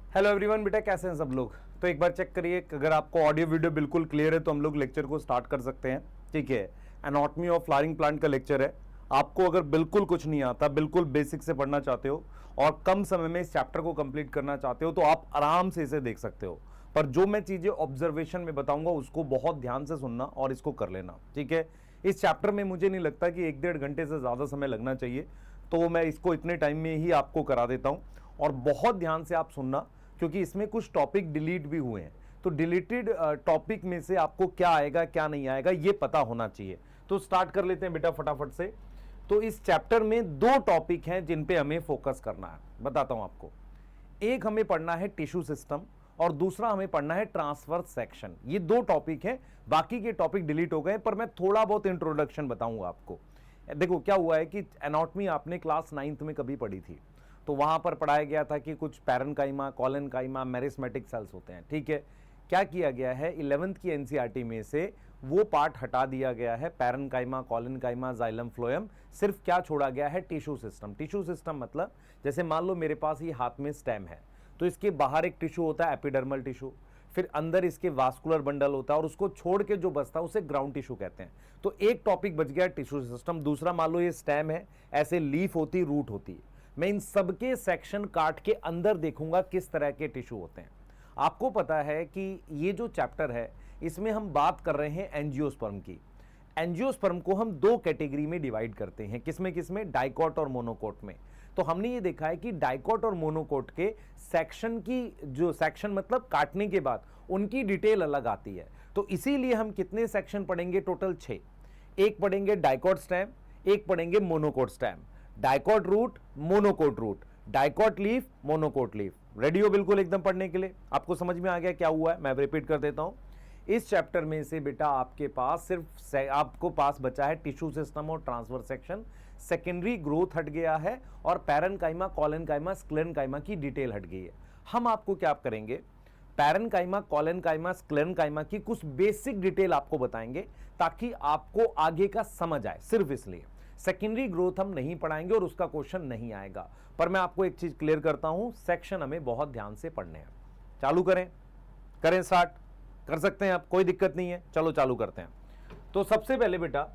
Hello everyone, बेटा कैसे हैं सब लोग। तो एक बार चेक करिए, अगर आपको ऑडियो वीडियो बिल्कुल क्लियर है तो हम लोग लेक्चर को स्टार्ट कर सकते हैं। ठीक है, एनाटॉमी ऑफ फ्लावरिंग प्लांट का लेक्चर है। आपको अगर बिल्कुल कुछ नहीं आता, बिल्कुल बेसिक से पढ़ना चाहते हो और कम समय में इस चैप्टर को कंप्लीट करना चाहते हो तो आप आराम से इसे देख सकते हो। पर जो मैं चीजें ऑब्जर्वेशन में बताऊंगा उसको बहुत ध्यान से सुनना और इसको कर लेना। ठीक है, इस चैप्टर में मुझे नहीं लगता कि 1-1.5 घंटे से ज्यादा समय लगना चाहिए, तो मैं इसको इतने टाइम में ही आपको करा देता हूं। और बहुत ध्यान से आप सुनना, क्योंकि इसमें कुछ टॉपिक डिलीट भी हुए हैं, तो डिलीटेड टॉपिक में से आपको क्या आएगा क्या नहीं आएगा ये पता होना चाहिए। तो स्टार्ट कर लेते हैं बेटा फटाफट से। तो इस चैप्टर में 2 टॉपिक हैं जिन पे हमें फोकस करना है, बताता हूं आपको। एक हमें पढ़ना है टिश्यू सिस्टम और दूसरा हमें पढ़ना है ट्रांसवर्स सेक्शन। ये 2 टॉपिक हैं, बाकी के टॉपिक डिलीट हो गए, पर मैं थोड़ा बहुत इंट्रोडक्शन बताऊंगा आपको। देखो क्या हुआ है कि एनाटॉमी आपने क्लास 9th में कभी पढ़ी थी, तो वहां पर पढ़ाया गया था कि कुछ पैरेन्काइमा, कॉलेनकाइमा, मेरिस्मेटिक सेल्स होते हैं। ठीक है, क्या किया गया है 11th की एनसीईआरटी में से वो पार्ट हटा दिया गया है, पैरेन्काइमा, कॉलेनकाइमा, जाइलम, फ्लोएम, सिर्फ क्या छोड़ा गया है, टिश्यू सिस्टम। टिश्यू सिस्टम मतलब जैसे मान लो मेरे पास ये हाथ में स्टेम है, तो इसके बाहर एक टिश्यू होता है एपिडर्मल टिश्यू, फिर अंदर इसके वास्कुलर बंडल होता है और उसको छोड़ के जो बचता है उसे ग्राउंड टिश्यू कहते हैं। तो एक टॉपिक बच गया टिश्यू सिस्टम। दूसरा मान लो ये स्टेम है, ऐसे लीफ होती, रूट होती है। मैं इन सबके सेक्शन काट के अंदर देखूंगा किस तरह के टिश्यू होते हैं। आपको पता है कि ये जो चैप्टर है इसमें हम बात कर रहे हैं एंजियोस्पर्म की। एंजियोस्पर्म को हम 2 कैटेगरी में डिवाइड करते हैं, किसमें किसमें, डाइकॉट और मोनोकोट में। तो हमने ये देखा है कि डाइकॉट और मोनोकोट के सेक्शन की, जो सेक्शन मतलब काटने के बाद उनकी डिटेल अलग आती है। तो इसीलिए हम कितने सेक्शन पढ़ेंगे, टोटल 6। एक पढ़ेंगे डाइकॉट स्टेम, एक पढ़ेंगे monocot stem, dicot root, monocot root, dicot leaf, monocot leaf. Ready हो बिल्कुल एकदम पढ़ने के लिए? आपको समझ में आ गया क्या हुआ है? मैं रिपीट कर देता हूं। इस चैप्टर में से बेटा आपके पास सिर्फ आपको पास बचा है टिश्यू सिस्टम और ट्रांसवर्स सेक्शन। सेकेंडरी ग्रोथ हट गया है और पैरेन्काइमा, कॉलेनकाइमा, स्क्लेरेन्काइमा की डिटेल हट गई है। हम आपको क्या करेंगे, पैरेन्काइमा, कॉलेनकाइमा, स्क्लेरेन्काइमा की कुछ बेसिक डिटेल आपको बताएंगे ताकि आपको आगे का समझ आए। सिर्फ इसलिए सेकेंडरी ग्रोथ हम नहीं पढ़ाएंगे और उसका क्वेश्चन नहीं आएगा। पर मैं आपको एक चीज क्लियर करता हूं, सेक्शन हमें बहुत ध्यान से पढ़ने हैं। चालू करें स्टार्ट कर सकते हैं आप, कोई दिक्कत नहीं है। चलो चालू करते हैं। तो सबसे पहले बेटा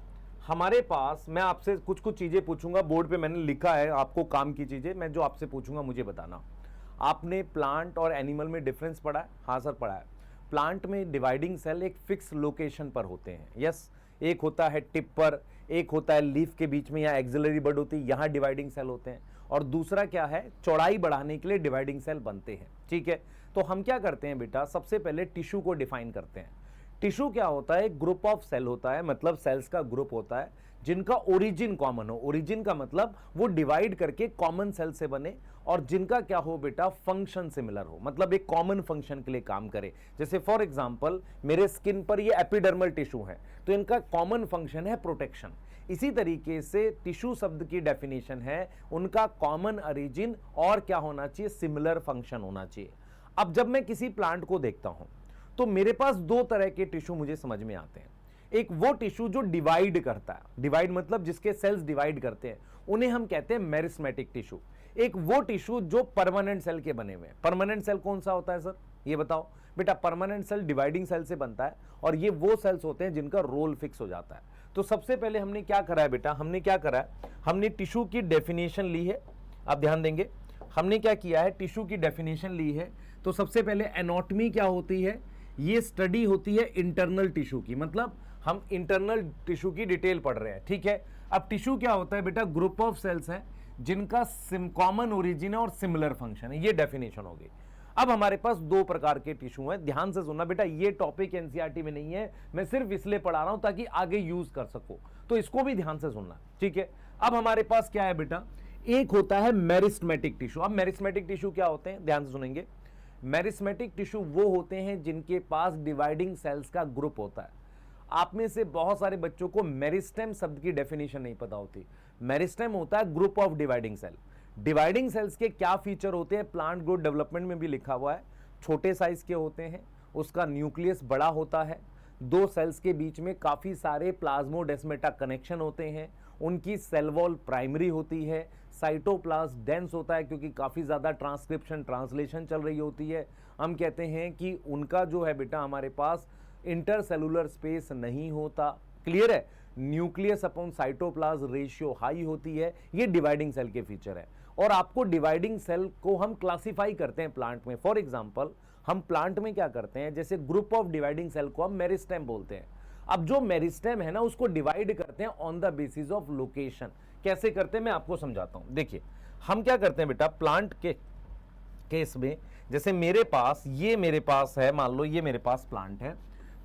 हमारे पास, मैं आपसे कुछ कुछ चीजें पूछूंगा, बोर्ड पे मैंने लिखा है आपको काम की चीजें, मैं जो आपसे पूछूंगा मुझे बताना। आपने प्लांट और एनिमल में डिफरेंस पढ़ा है? हाँ सर पढ़ा है। प्लांट में डिवाइडिंग सेल एक फिक्स लोकेशन पर होते हैं। यस, एक होता है टिप पर, एक होता है लीफ के बीच में या एक्सिलरी बड होती है, यहां डिवाइडिंग सेल होते हैं। और दूसरा क्या है, चौड़ाई बढ़ाने के लिए डिवाइडिंग सेल बनते हैं। ठीक है, तो हम क्या करते हैं बेटा, सबसे पहले टिश्यू को डिफाइन करते हैं। टिश्यू क्या होता है, ग्रुप ऑफ सेल होता है, मतलब सेल्स का ग्रुप होता है जिनका ओरिजिन कॉमन हो। ओरिजिन का मतलब वो डिवाइड करके कॉमन सेल से बने और जिनका क्या हो बेटा, फंक्शन सिमिलर हो, मतलब एक कॉमन फंक्शन के लिए काम करे। जैसे फॉर एग्जांपल मेरे स्किन पर ये एपिडर्मल टिश्यू है, तो इनका कॉमन फंक्शन है प्रोटेक्शन। इसी तरीके से टिश्यू शब्द की डेफिनेशन है उनका कॉमन ओरिजिन और क्या होना चाहिए, सिमिलर फंक्शन होना चाहिए। अब जब मैं किसी प्लांट को देखता हूं तो मेरे पास 2 तरह के टिश्यू मुझे समझ में आते हैं। एक वो टिश्यू जो डिवाइड करता है, डिवाइड मतलब जिसके सेल्स डिवाइड करते हैं, उन्हें हम कहते हैं मेरिस्मेटिक टिश्यू। एक वो टिश्यू जो परमानेंट सेल के बने हुए हैं। परमानेंट सेल कौन सा होता है सर, ये बताओ बेटा। परमानेंट सेल डिवाइडिंग सेल से बनता है और ये वो सेल्स होते हैं जिनका रोल फिक्स हो जाता है। तो सबसे पहले हमने क्या करा है बेटा, हमने क्या करा है, हमने टिश्यू की डेफिनेशन ली है। आप ध्यान देंगे, हमने क्या किया है, टिश्यू की डेफिनेशन ली है। तो सबसे पहले एनाटॉमी क्या होती है, ये स्टडी होती है इंटरनल टिश्यू की, मतलब हम इंटरनल टिश्यू की डिटेल पढ़ रहे हैं। ठीक है, अब टिश्यू क्या होता है बेटा, ग्रुप ऑफ सेल्स हैं जिनका कॉमन ओरिजिन है और सिमिलर फंक्शन है, ये डेफिनेशन होगी। अब हमारे पास 2 प्रकार के टिश्यू हैं, ध्यान से सुनना बेटा। ये टॉपिक एनसीईआरटी में नहीं है, मैं सिर्फ इसलिए पढ़ा रहा हूं ताकि आगे यूज कर सको, तो इसको भी ध्यान से सुनना। ठीक है, अब हमारे पास क्या है बेटा, एक होता है मेरिस्मेटिक टिश्यू। अब मेरिस्मेटिक टिश्यू क्या होते हैं, ध्यान से सुनेंगे। मेरिस्मेटिक टिश्यू वो होते हैं जिनके पास डिवाइडिंग सेल्स का ग्रुप होता है। आप में से बहुत सारे बच्चों को मेरिस्टेम शब्द की डेफिनेशन नहीं पता होती। मेरिस्टेम होता है group of dividing cell. Dividing cells के क्या फीचर होते हैं, प्लांट ग्रोथ डेवलपमेंट में भी लिखा हुआ है। छोटे साइज के होते हैं, उसका न्यूक्लियस बड़ा होता है, 2 सेल्स के बीच में काफी सारे प्लाज्मोडेस्मेटा कनेक्शन होते हैं, उनकी सेल वॉल प्राइमरी होती है, साइटोप्लाज्म डेंस होता है क्योंकि काफ़ी ज़्यादा ट्रांसक्रिप्शन ट्रांसलेशन चल रही होती है। हम कहते हैं कि उनका जो है बेटा हमारे पास इंटरसेलुलर स्पेस नहीं होता। क्लियर है? Nucleus upon cytoplasm ratio high होती है। ये डिवाइडिंग सेल के फीचर है। और आपको डिवाइडिंग सेल को हम क्लासिफाई करते हैं प्लांट में। फॉर एग्जांपल हम प्लांट में क्या करते हैं, जैसे ग्रुप ऑफ डिवाइडिंग सेल को हम मेरिस्टेम बोलते हैं। अब जो मेरिस्टेम है ना उसको डिवाइड करते हैं on the basis of location. कैसे करते हैं मैं आपको समझाता हूं। देखिए हम क्या करते हैं बेटा, प्लांट के केस में जैसे मेरे पास है, मान लो ये मेरे पास प्लांट है,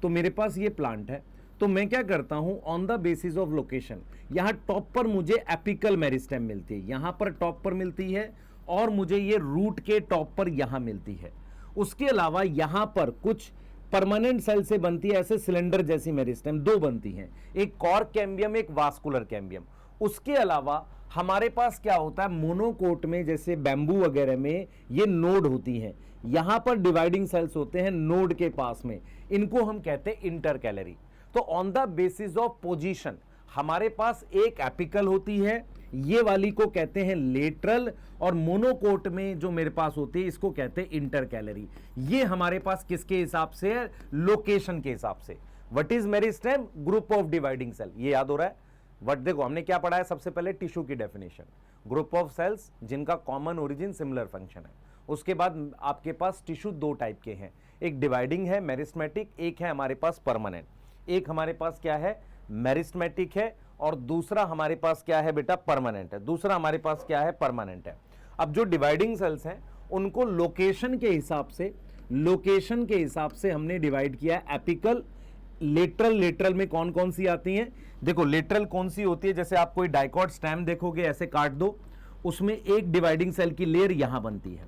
तो मेरे पास ये प्लांट है, तो मैं क्या करता हूं on the basis of location, यहां टॉप पर मुझे एपिकल मेरिस्टेम मिलती है, यहां पर टॉप पर मिलती है, और मुझे ये रूट के टॉप पर यहां मिलती है। उसके अलावा यहां पर कुछ परमानेंट सेल से बनती है, ऐसे सिलेंडर जैसी मेरिस्टेम दो बनती हैं, एक कॉर्क कैम्बियम, एक वास्कुलर कैम्बियम। उसके अलावा हमारे पास क्या होता है, मोनोकोट में जैसे बैम्बू वगैरह में ये नोड होती हैं, यहां पर डिवाइडिंग सेल्स होते हैं नोड के पास में, इनको हम कहते हैं इंटरकैलरी। तो on the basis of position हमारे पास एक एपिकल होती है, ये वाली को कहते हैं लेटरल, और मोनोकोट में जो मेरे पास होती है इसको कहते हैं इंटरकैलरी। ये हमारे पास किसके हिसाब से है, लोकेशन के हिसाब से। What is meristem, group of dividing cell. ये याद हो रहा है? वट देखो हमने क्या पढ़ा है, सबसे पहले टिश्यू की डेफिनेशन, ग्रुप ऑफ सेल्स जिनका कॉमन ओरिजिन सिमिलर फंक्शन है। उसके बाद आपके पास टिश्यू दो टाइप के हैं, एक डिवाइडिंग है मेरिस्मेटिक, एक है हमारे पास परमानेंट। एक हमारे पास क्या है, मेरिस्मेटिक है, और दूसरा हमारे पास क्या है बेटा, परमानेंट है। दूसरा हमारे पास क्या है, परमानेंट है। अब जो डिवाइडिंग सेल्स हैं उनको लोकेशन के हिसाब से हमने डिवाइड किया है, एपिकल, लेटरल। लेटरल में कौन कौन सी आती हैं, देखो लेटरल कौन सी होती है, जैसे आप कोई डाइकॉट स्टेम देखोगे, ऐसे काट दो, उसमें एक डिवाइडिंग सेल की लेयर यहां बनती है,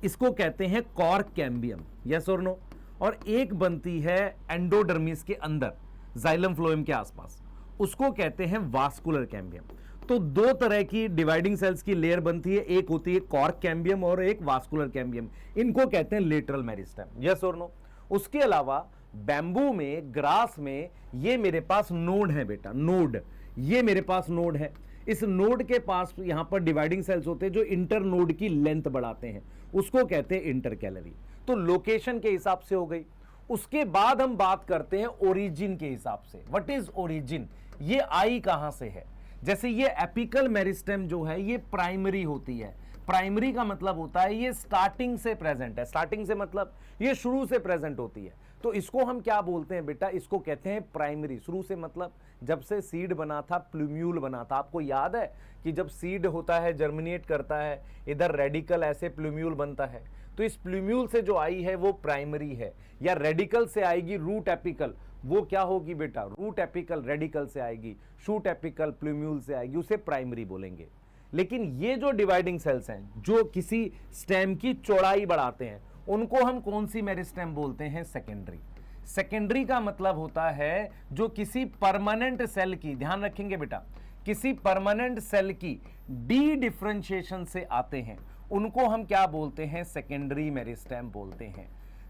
इसको कहते हैं कॉर्क कैम्बियम, यस और नो। और एक बनती है एंडोडर्मिस के अंदर, जाइलम फ्लोएम के आसपास, उसको कहते हैं वास्कुलर कैम्बियम। तो दो तरह की डिवाइडिंग सेल्स की लेयर बनती है, एक होती है कॉर्क कैम्बियम और एक वास्कुलर कैम्बियम, इनको कहते हैं लेटरल मेरिस्टेम, यस और नो। उसके अलावा बैम्बू में, ग्रास में ये मेरे पास नोड है बेटा, नोड, ये मेरे पास नोड है। इस नोड के पास यहां पर डिवाइडिंग सेल्स होते हैं जो इंटर नोड की लेंथ बढ़ाते हैं, उसको कहते हैं इंटरकैलरी। तो लोकेशन के हिसाब से हो गई। उसके बाद हम बात करते हैं ओरिजिन के हिसाब से। व्हाट इज ओरिजिन, ये आई कहां से है। जैसे ये एपिकल मेरिस्टेम जो है ये प्राइमरी होती है। प्राइमरी का मतलब होता है ये स्टार्टिंग से प्रेजेंट है, स्टार्टिंग से मतलब ये शुरू से प्रेजेंट होती है। तो इसको हम क्या बोलते हैं बेटा, इसको कहते हैं प्राइमरी। शुरू से मतलब जब से सीड बना था, प्लूम्यूल बना था। आपको याद है कि जब सीड होता है, जर्मिनेट करता है, इधर रेडिकल ऐसे प्लूम्यूल बनता है, तो इस प्लूम्यूल से जो आई है वो प्राइमरी है। या रेडिकल से आएगी रूट एपिकल, वो क्या होगी बेटा, रूट एपिकल रेडिकल से आएगी, शूट एपिकल प्लूम्यूल से आएगी, उसे प्राइमरी बोलेंगे। लेकिन ये जो डिवाइडिंग सेल्स हैं जो किसी स्टेम की चौड़ाई बढ़ाते हैं, उनको हम कौन सी मेरिस्टेम बोलते हैं, सेकेंडरी। सेकेंडरी का मतलब होता है जो किसी परमानेंट सेल की, ध्यान रखेंगे बेटा, किसी परमानेंट सेल की डी डिफरेंशिएशन से आते हैं, उनको हम क्या बोलते हैं, सेकेंडरी मेरिस्टेम बोलते हैं।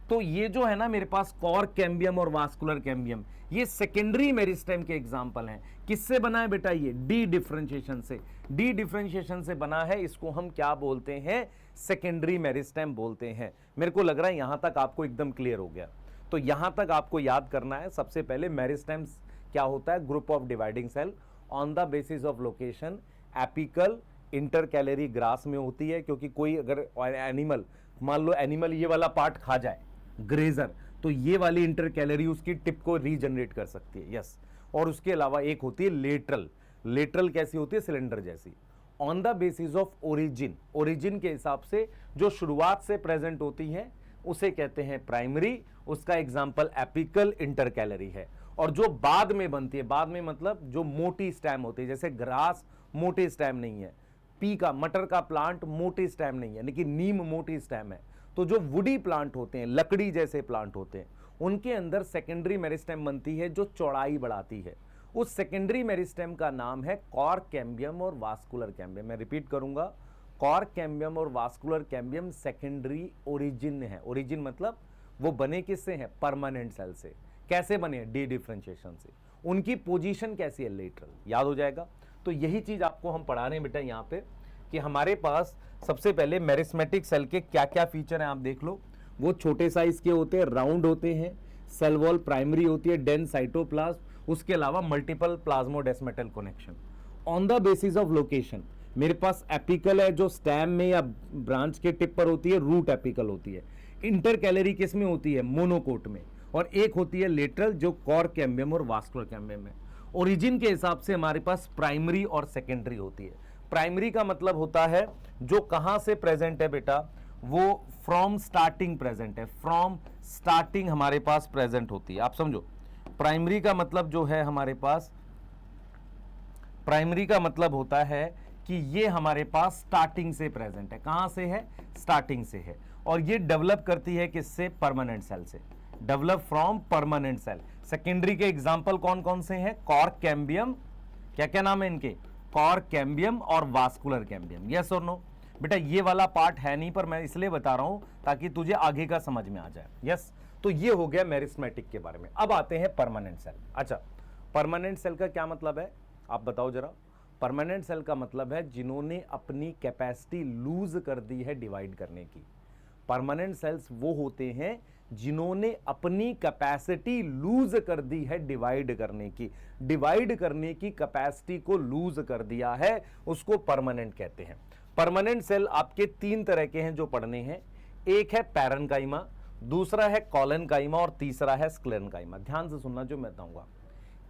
तो ये जो है ना मेरे पास कॉर्क कैम्बियम और वास्कुलर कैम्बियम, ये सेकेंडरी मेरिस्टेम के एग्जांपल हैं। किससे बना है बेटा, ये डी डिफरेंशिएशन से। डी डिफरेंशिएशन से बना है, इसको हम क्या बोलते हैं, सेकेंडरी मेरिस्टेम बोलते हैं। मेरे को लग रहा है यहां तक आपको एकदम क्लियर हो गया। तो यहां तक आपको याद करना है, सबसे पहले मेरिस्टेम क्या होता है, group of dividing cell on the basis of location, apical, intercalary grass में होती है, क्योंकि कोई अगर एनिमल, मान लो एनिमल ये वाला पार्ट खा जाए, ग्रेजर, तो ये वाली इंटरकैलरी उसकी टिप को रीजनरेट कर सकती है, यस। और उसके अलावा एक होती है लेटरल। लेटरल कैसी होती है, सिलेंडर जैसी। On the basis of origin, origin के हिसाब से जो शुरुआत से प्रेजेंट होती है उसे कहते हैं प्राइमरी। उसका एग्जांपल एपिकल, इंटरकैलरी है। और जो बाद में बनती है, बाद में मतलब जो मोटी स्टेम होती है, जैसे ग्रास मोटे स्टेम नहीं है, पी का, मटर का प्लांट मोटी स्टेम नहीं है, लेकिन नीम मोटी स्टेम है। तो जो वुडी प्लांट होते हैं, लकड़ी जैसे प्लांट होते हैं, उनके अंदर सेकेंडरी मेरिस्टेम बनती है जो चौड़ाई बढ़ाती है। उस सेकेंडरी मेरिस्टेम का नाम है कॉर्क कैम्बियम और वास्कुलर कैम्बियम। मैं रिपीट करूंगा, कॉर्क कैम्बियम और वास्कुलर कैम्बियम सेकेंडरी ओरिजिन है। ओरिजिन मतलब वो बने किससे हैं, परमानेंट सेल से। कैसे बने, डी डिफरेंशिएशन से। उनकी पोजीशन कैसी है, लेटरल, याद हो जाएगा। तो यही चीज आपको हम पढ़ा रहे हैं बेटा यहाँ पे, कि हमारे पास सबसे पहले मेरिस्मेटिक सेल के क्या क्या फीचर हैं आप देख लो। वो छोटे साइज के होते हैं, राउंड होते हैं, सेल वॉल प्राइमरी होती है, डेंस साइटोप्लाज्म, उसके अलावा multiple plasmodesmatal connection. On the basis of location मेरे पास एपिकल है जो स्टेम में या ब्रांच के टिप पर होती है, रूट एपिकल होती है। इंटर कैलरी किस में होती है? मोनोकोट में। और एक होती है लेटरल जो कॉर कैम्बियम और वास्कुलर कैम्बियम में। ओरिजिन के हिसाब से हमारे पास प्राइमरी और सेकेंडरी होती है। प्राइमरी का मतलब होता है जो कहां से प्रेजेंट है बेटा, वो फ्रॉम स्टार्टिंग प्रेजेंट है, फ्रॉम स्टार्टिंग हमारे पास प्रेजेंट होती है। आप समझो प्राइमरी का मतलब जो है हमारे पास, प्राइमरी का मतलब होता है कि ये हमारे पास स्टार्टिंग से प्रेजेंट है। कहां से है? स्टार्टिंग से है। और ये डेवलप करती है किससे? परमानेंट सेल से, develop from permanent cell. Secondary के एग्जांपल कौन कौन से हैं? कॉर कैम्बियम, क्या क्या नाम है इनके? कॉर कैम्बियम और वास्कुलर कैम्बियम। यस और नो? बेटा ये वाला पार्ट है नहीं, पर मैं इसलिए बता रहा हूं ताकि तुझे आगे का समझ में आ जाए। यस, तो ये हो गया मेरिस्मेटिक के बारे में। अब आते हैं परमानेंट सेल। अच्छा, परमानेंट सेल का क्या मतलब है आप बताओ जरा। परमानेंट सेल का मतलब है जिन्होंने अपनी कैपेसिटी लूज कर दी है डिवाइड करने की। परमानेंट सेल्स वो होते हैं जिन्होंने अपनी कैपेसिटी लूज कर दी है डिवाइड करने की। डिवाइड करने की कैपेसिटी को लूज कर दिया है, उसको परमानेंट कहते हैं। परमानेंट सेल आपके तीन तरह के हैं जो पढ़ने हैं। एक है पैरेन्काइमा, दूसरा है कॉलेनकाइमा और तीसरा है स्क्लेरेन्काइमा। ध्यान से सुनना जो मैं बताऊंगा।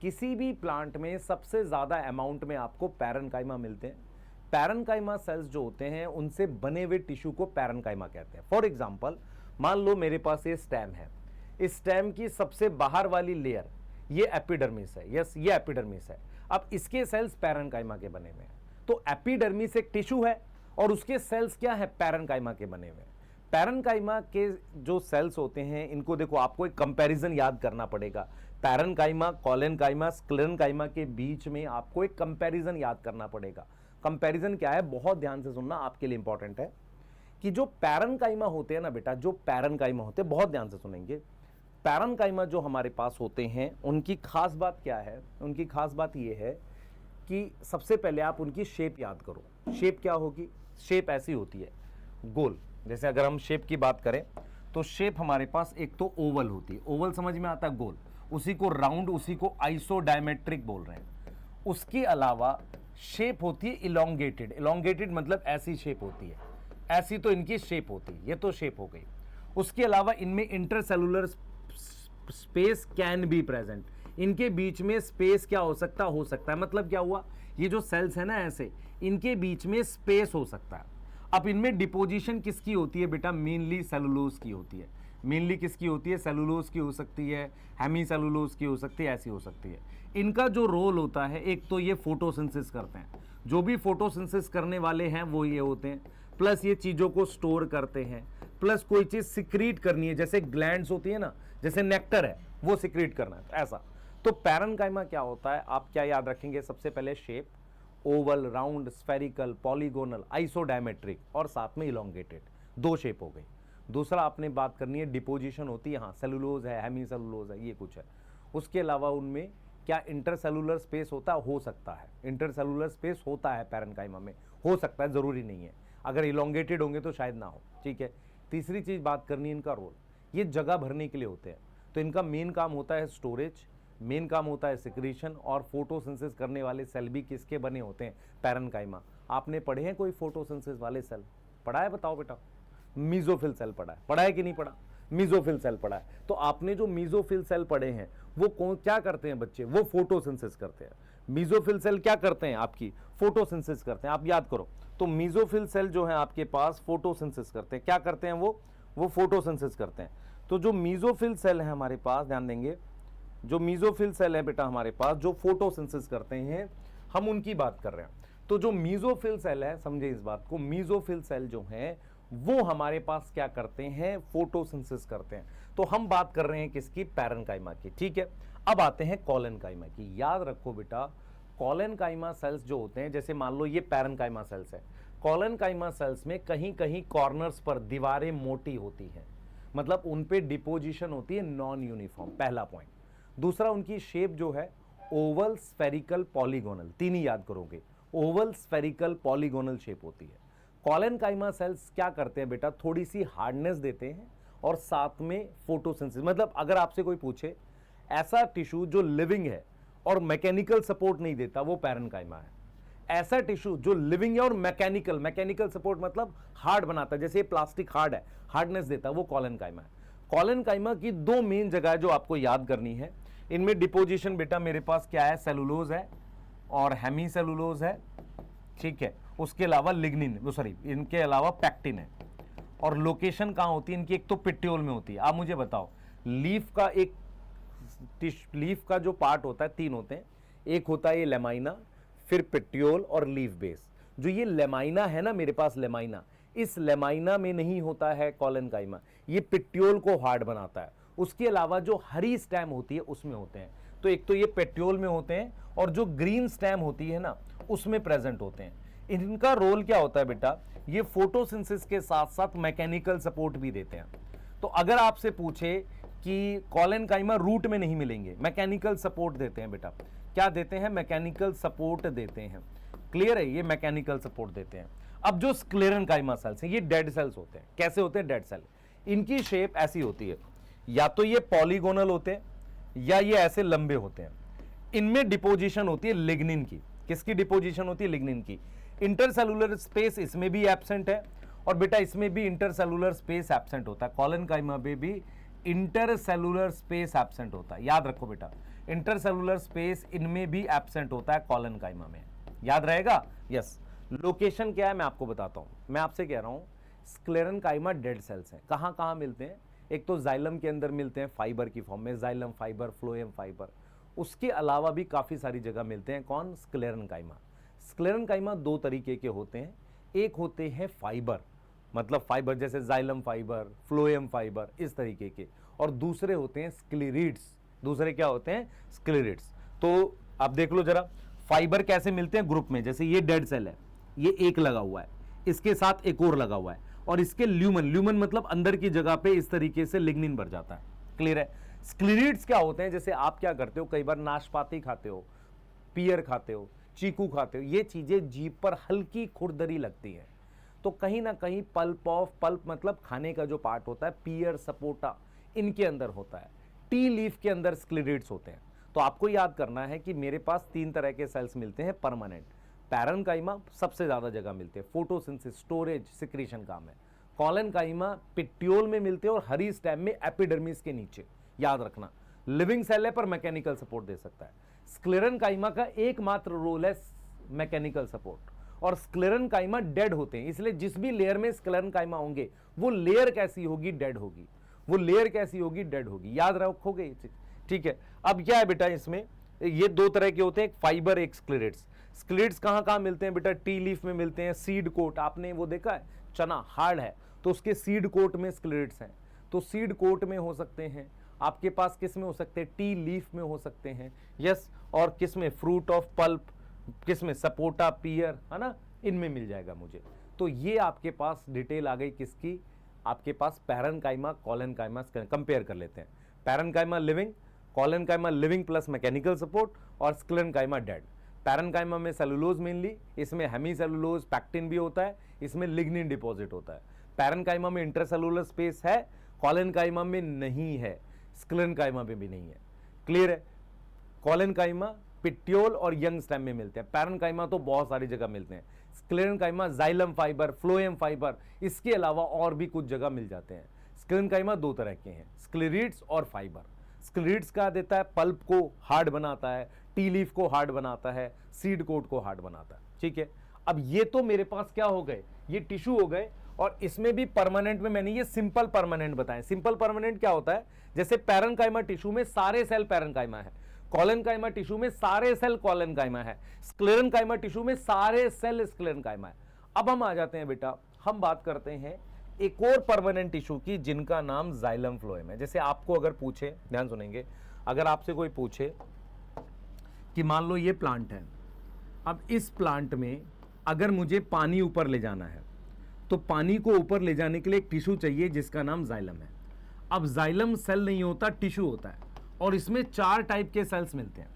किसी भी प्लांट में सबसे ज्यादा अमाउंट में आपको पैरेन्काइमा मिलते हैं। पैरेन्काइमा सेल्स जो होते हैं उनसे बने हुए टिश्यू को पैरेन्काइमा कहते हैं। फॉर एग्जांपल मान लो मेरे पास ये स्टेम है, इस स्टेम की सबसे बाहर वाली लेयर ये एपिडर्मिस है। यस, ये एपिडर्मिस है। अब इसके सेल्स पैरेन्काइमा के बने हुए हैं। तो एपिडर्मिस एक टिश्यू है और उसके सेल्स क्या है? पैरेन्काइमा के बने हुए हैं। पैरेन्काइमा के जो सेल्स होते हैं इनको देखो, आपको एक कंपैरिजन याद करना पड़ेगा। पैरेन्काइमा, कॉलेनकाइमा, स्क्लेरेन्काइमा के बीच में आपको एक कंपैरिजन याद करना पड़ेगा। कंपैरिजन क्या है? बहुत ध्यान से सुनना, आपके लिए इंपॉर्टेंट है कि जो पैरेन्काइमा होते हैं ना बेटा, जो पैरेन्काइमा होते हैं, बहुत ध्यान से सुनेंगे। पैरेन्काइमा जो हमारे पास होते हैं उनकी खास बात क्या है? उनकी खास बात यह है कि सबसे पहले आप उनकी शेप याद करो। शेप क्या होगी? शेप ऐसी होती है गोल। जैसे अगर हम शेप की बात करें तो शेप हमारे पास एक तो ओवल होती है, ओवल समझ में आता है, गोल। उसी को राउंड, उसी को आइसोडायमेट्रिक बोल रहे हैं। उसके अलावा शेप होती है इलोंगेटेड। इलोंगेटेड मतलब ऐसी शेप होती है, ऐसी तो इनकी शेप होती है, ये तो शेप हो गई। उसके अलावा इनमें intercellular space can be present. इनके बीच में स्पेस क्या हो सकता है। मतलब क्या हुआ? ये जो सेल्स है ना ऐसे, इनके बीच में स्पेस हो सकता है। अब इनमें डिपोजिशन किसकी होती है बेटा? मेनली सेलुलोज की होती है। मेनली किसकी होती है? सेलुलोज की हो सकती है, हेमी सेलुलोज की हो सकती है, ऐसी हो सकती है। इनका जो रोल होता है, एक तो ये फोटोसिंथेसिस करते हैं। जो भी फोटोसिंथेसिस करने वाले हैं वो ये होते हैं, प्लस ये चीजों को स्टोर करते हैं, प्लस कोई चीज सिक्रीट करनी है, जैसे ग्लैंड्स होती है ना, जैसे नेक्टर है वो सिक्रीट करना है, ऐसा। तो पैरेन्काइमा क्या होता है, आप क्या याद रखेंगे? सबसे पहले shape Oval, round, spherical, polygonal, isodiametric और साथ में इलोंगेटेड, दो शेप हो गई। दूसरा आपने बात करनी है डिपोजिशन होती है, हाँ सेलुलोज है, हेमी सेलुलोज है, ये कुछ है। उसके अलावा उनमें क्या इंटरसेलुलर स्पेस होता है? हो सकता है, इंटरसेलुलर स्पेस होता है पैरेन्काइमा में, हो सकता है, जरूरी नहीं है। अगर इलोंगेटेड होंगे तो शायद ना हो, ठीक है। तीसरी चीज बात करनी है इनका रोल, ये जगह भरने के लिए होते हैं। तो इनका मेन काम होता है स्टोरेज, मेन काम होता है सिक्रीशन, और फोटोसिंथेसिस करने वाले सेल भी किसके बने होते हैं? पैरेन्काइमा। आपने पढ़े हैं कोई फोटोसिंथेसिस वाले सेल? पढ़ा है? बताओ बेटा। मीजोफिल सेल पढ़ा है कि नहीं पढ़ा? मीजोफिल सेल पढ़ा है। तो आपने जो मीजोफिल सेल पढ़े हैं वो कौन क्या करते हैं बच्चे? वो फोटोसिंथेसिस करते हैं। मीजोफिल सेल क्या करते हैं? आपकी फोटोसिंथेसिस करते हैं। आप याद करो, तो मीजोफिल सेल जो है आपके पास फोटोसिंथेसिस करते हैं। क्या करते हैं वो फोटोसिंथेसिस करते हैं। तो जो मीजोफिल सेल है हमारे पास, ध्यान देंगे, जो मीजोफिल सेल है बेटा हमारे पास जो फोटोसिंथेसिस करते हैं, हम उनकी बात कर रहे हैं। तो जो मीजोफिल सेल है, समझे इस बात को, मीजोफिल सेल जो है वो हमारे पास क्या करते हैं? फोटोसिंथेसिस करते हैं। तो हम बात कर रहे हैं किसकी? पैरेन्काइमा की, ठीक है। अब आते हैं कॉलेनकाइमा की। याद रखो बेटा, कॉलेनकाइमा सेल्स जो होते हैं, जैसे मान लो ये पैरेन्काइमा सेल्स है, कॉलेनकाइमा सेल्स में कहीं कहीं कॉर्नर्स पर दीवारें मोटी होती हैं, मतलब उन पे डिपोजिशन होती है नॉन यूनिफॉर्म, पहला पॉइंट। दूसरा, उनकी शेप जो है ओवल, स्फेरिकल, पॉलीगोनल, तीन ही याद करोगे। ओवल स्फेरिकल पॉलीगोनल शेप होती है। कॉलेनकाइमा सेल्स क्या करते हैं बेटा, थोड़ी सी हार्डनेस देते हैं और साथ में फोटोसिंथेसिस, मतलब अगर आपसे कोई पूछे ऐसा टिश्यू जो लिविंग है और मैकेनिकल सपोर्ट नहीं देता, वो पैरेन्काइमा है। ऐसा टिश्यू जो लिविंग है और मैकेनिकल सपोर्ट मतलब हार्ड बनाता है, जैसे ये प्लास्टिक हार्ड है, हार्डनेस देता है, वो कॉलेनकाइमा है। कॉलेनकाइमा की दो मेन जगह है जो आपको याद करनी है। इनमें डिपोजिशन बेटा मेरे पास क्या है, सेलुलोज है और हेमी सेलुलोज है, ठीक है। उसके अलावा लिग्निन, सॉरी इनके अलावा पैक्टिन है। और लोकेशन कहाँ होती है इनकी, एक तो पिट्यूल में होती है। आप मुझे बताओ, लीफ का जो पार्ट होता है, तीन होते हैं, एक होता है ये लेमाइना, फिर पिट्यूल और लीफ बेस। जो ये लेमाइना है ना मेरे पास, लेमाइना, इस लेमाइना में नहीं होता है कॉलेनकाइमा, ये पिट्यूल को हार्ड बनाता है। उसके अलावा जो हरी स्टेम होती है उसमें होते हैं। तो एक तो ये पेट्यूल में होते हैं और जो ग्रीन स्टेम होती है ना उसमें प्रेजेंट होते हैं। इनका रोल क्या होता है बेटा, ये फोटोसिंथेसिस के साथ साथ मैकेनिकल सपोर्ट भी देते हैं। तो अगर आपसे पूछे कि कॉलेनकाइमा रूट में नहीं मिलेंगे, मैकेनिकल सपोर्ट देते हैं बेटा, क्या देते हैं, मैकेनिकल सपोर्ट देते हैं। क्लियर है, ये मैकेनिकल सपोर्ट देते हैं। अब जो स्क्लेरेनकाइमा सेल्स हैं ये डेड सेल्स होते हैं। कैसे होते हैं डेड सेल, इनकी शेप ऐसी होती है, या तो ये पॉलीगोनल होते हैं या ये ऐसे लंबे होते हैं। इनमें डिपोजिशन होती है लिग्निन की। किसकी डिपोजिशन होती है, लिग्निन की। इंटरसेलुलर स्पेस इसमें भी एब्सेंट है और बेटा इसमें भी इंटरसेलुलर स्पेस एब्सेंट होता है। कॉलेनकाइमा में भी इंटरसेलुलर स्पेस एब्सेंट होता है, याद रखो बेटा, इंटरसेलुलर स्पेस इनमें भी एब्सेंट होता है कॉलेनकाइमा में, याद रहेगा। यस, लोकेशन क्या है मैं आपको बताता हूं। मैं आपसे कह रहा हूं स्क्लेरेनकाइमा डेड सेल्स हैं। कहां कहां मिलते हैं, एक तो जाइलम के अंदर मिलते हैं फाइबर की फॉर्म में, जाइलम फाइबर, फ्लोएम फाइबर। उसके अलावा भी काफी सारी जगह मिलते हैं। कौन, स्क्लेरेनकाइमा। स्क्लेरेनकाइमा दो तरीके के होते हैं, एक होते हैं फाइबर, मतलब फाइबर जैसे जाइलम फाइबर, फ्लोएम फाइबर, इस तरीके के, और दूसरे होते हैं स्क्लेरिड्स। दूसरे क्या होते हैं, स्क्लेरिड्स। तो आप देख लो जरा, फाइबर कैसे मिलते हैं ग्रुप में, जैसे ये डेड सेल है, ये एक लगा हुआ है, इसके साथ एक और लगा हुआ है, और इसके ल्यूमन मतलब अंदर की जगह पे इस तरीके से लिग्निन भर जाता है। क्लियर है। स्क्लेरिड्स क्या होते हैं, जैसे आप क्या करते हो, कई बार नाशपाती खाते हो, पियर खाते हो, चीकू खाते हो, ये चीजें जीभ पर हल्की खुरदरी लगती है, तो कहीं ना कहीं पल्प मतलब खाने का जो पार्ट होता है, पियर, सपोटा, इनके अंदर होता है। टी लीफ के अंदर स्क्लेरिड्स होते हैं। तो आपको याद करना है कि मेरे पास तीन तरह के सेल्स मिलते हैं परमानेंट। पैरेन्काइमा सबसे ज्यादा जगह मिलते हैं, फोटोसिंथेसिस, स्टोरेज, सिक्रीशन काम है। कॉलेनकाइमा पिट्यूल में मिलते हैं और हरी स्टेम में एपिडर्मिस के नीचे, याद रखना। लिविंग सेल है पर मैकेनिकल सपोर्ट दे सकता है। स्क्लेरेनकाइमा का एकमात्र रोल है मैकेनिकल सपोर्ट, और स्क्लेरेनकाइमा डेड होते हैं, इसलिए जिस भी लेयर में स्क्लेरेनकाइमा होंगे वो लेयर कैसी होगी, डेड होगी। वो लेयर कैसी होगी, डेड होगी, याद रखोगे ये चीज, ठीक है। अब क्या है बेटा, इसमें ये दो तरह के होते हैं, एक फाइबर, एक स्क्लेरिड्स। स्क्लेरिड्स कहां कहां मिलते हैं बेटा, टी लीफ में मिलते हैं, सीड कोट, आपने वो देखा है, चना हार्ड है तो उसके सीड कोट में स्क्लेरिड्स हैं, तो सीड कोट में हो सकते हैं आपके पास, किस में हो सकते हैं, टी लीफ में हो सकते हैं, यस, और किस में, फ्रूट ऑफ पल्प, किस में, सपोटा, पियर, है ना, इनमें मिल जाएगा मुझे। तो ये आपके पास डिटेल आ गई किसकी, आपके पास पैरेन्काइमा, कॉलेनकाइमा, कंपेयर कर लेते हैं। Parenchyma living, collenchyma living plus mechanical support, और स्क्लेरेनकाइमा डेड। पैरेन्काइमा में सेलुलोज मेनली, इसमें हेमी सेलुलोज, पैक्टिन भी होता है, इसमें लिग्निन डिपॉजिट होता है। पैरेन्काइमा में इंटरसेलुलर स्पेस है, कॉलेनकाइमा में नहीं है, स्क्लेरेनकाइमा में भी नहीं है। क्लियर है। कॉलेनकाइमा पिट्यूल और यंग स्टेम में मिलते हैं, पैरेन्काइमा तो बहुत सारी जगह मिलते हैं। Sclerenchyma xylem fibre, phloem fibre, इसके अलावा और भी कुछ जगह मिल जाते हैं। स्क्लेरेनकाइमा दो तरह के हैं, स्क्लेरिड्स और फाइबर। स्क्लेरिड्स क्या देता है, पल्प को हार्ड बनाता है, टी लीफ को हार्ड बनाता है, सीड कोट को हार्ड बनाता है, ठीक है। अब ये तो मेरे पास क्या हो गए, ये टिश्यू हो गए, और इसमें भी परमानेंट में मैंने ये सिंपल परमानेंट बताए। सिंपल परमानेंट क्या होता है, जैसे पैरेन्काइमा टिश्यू में सारे सेल पैरेन्काइमा है, कॉलेनकाइमा टिश्यू में सारे सेल कॉलेनकाइमा है, स्क्लेरेनकाइमा टिश्यू में सारे सेल स्क्लेरेनकाइमा है। अब हम आ जाते हैं बेटा, हम बात करते हैं एक और परमानेंट टिश्यू की जिनका नाम जाइलम फ्लोएम है। जैसे आपको अगर पूछे, ध्यान सुनेंगे, अगर आपसे कोई पूछे कि मान लो ये प्लांट है, अब इस प्लांट में अगर मुझे पानी ऊपर ले जाना है तो पानी को ऊपर ले जाने के लिए एक टिश्यू चाहिए जिसका नाम जाइलम है। अब जाइलम सेल नहीं होता, टिश्यू होता है, और इसमें चार टाइप के सेल्स मिलते हैं।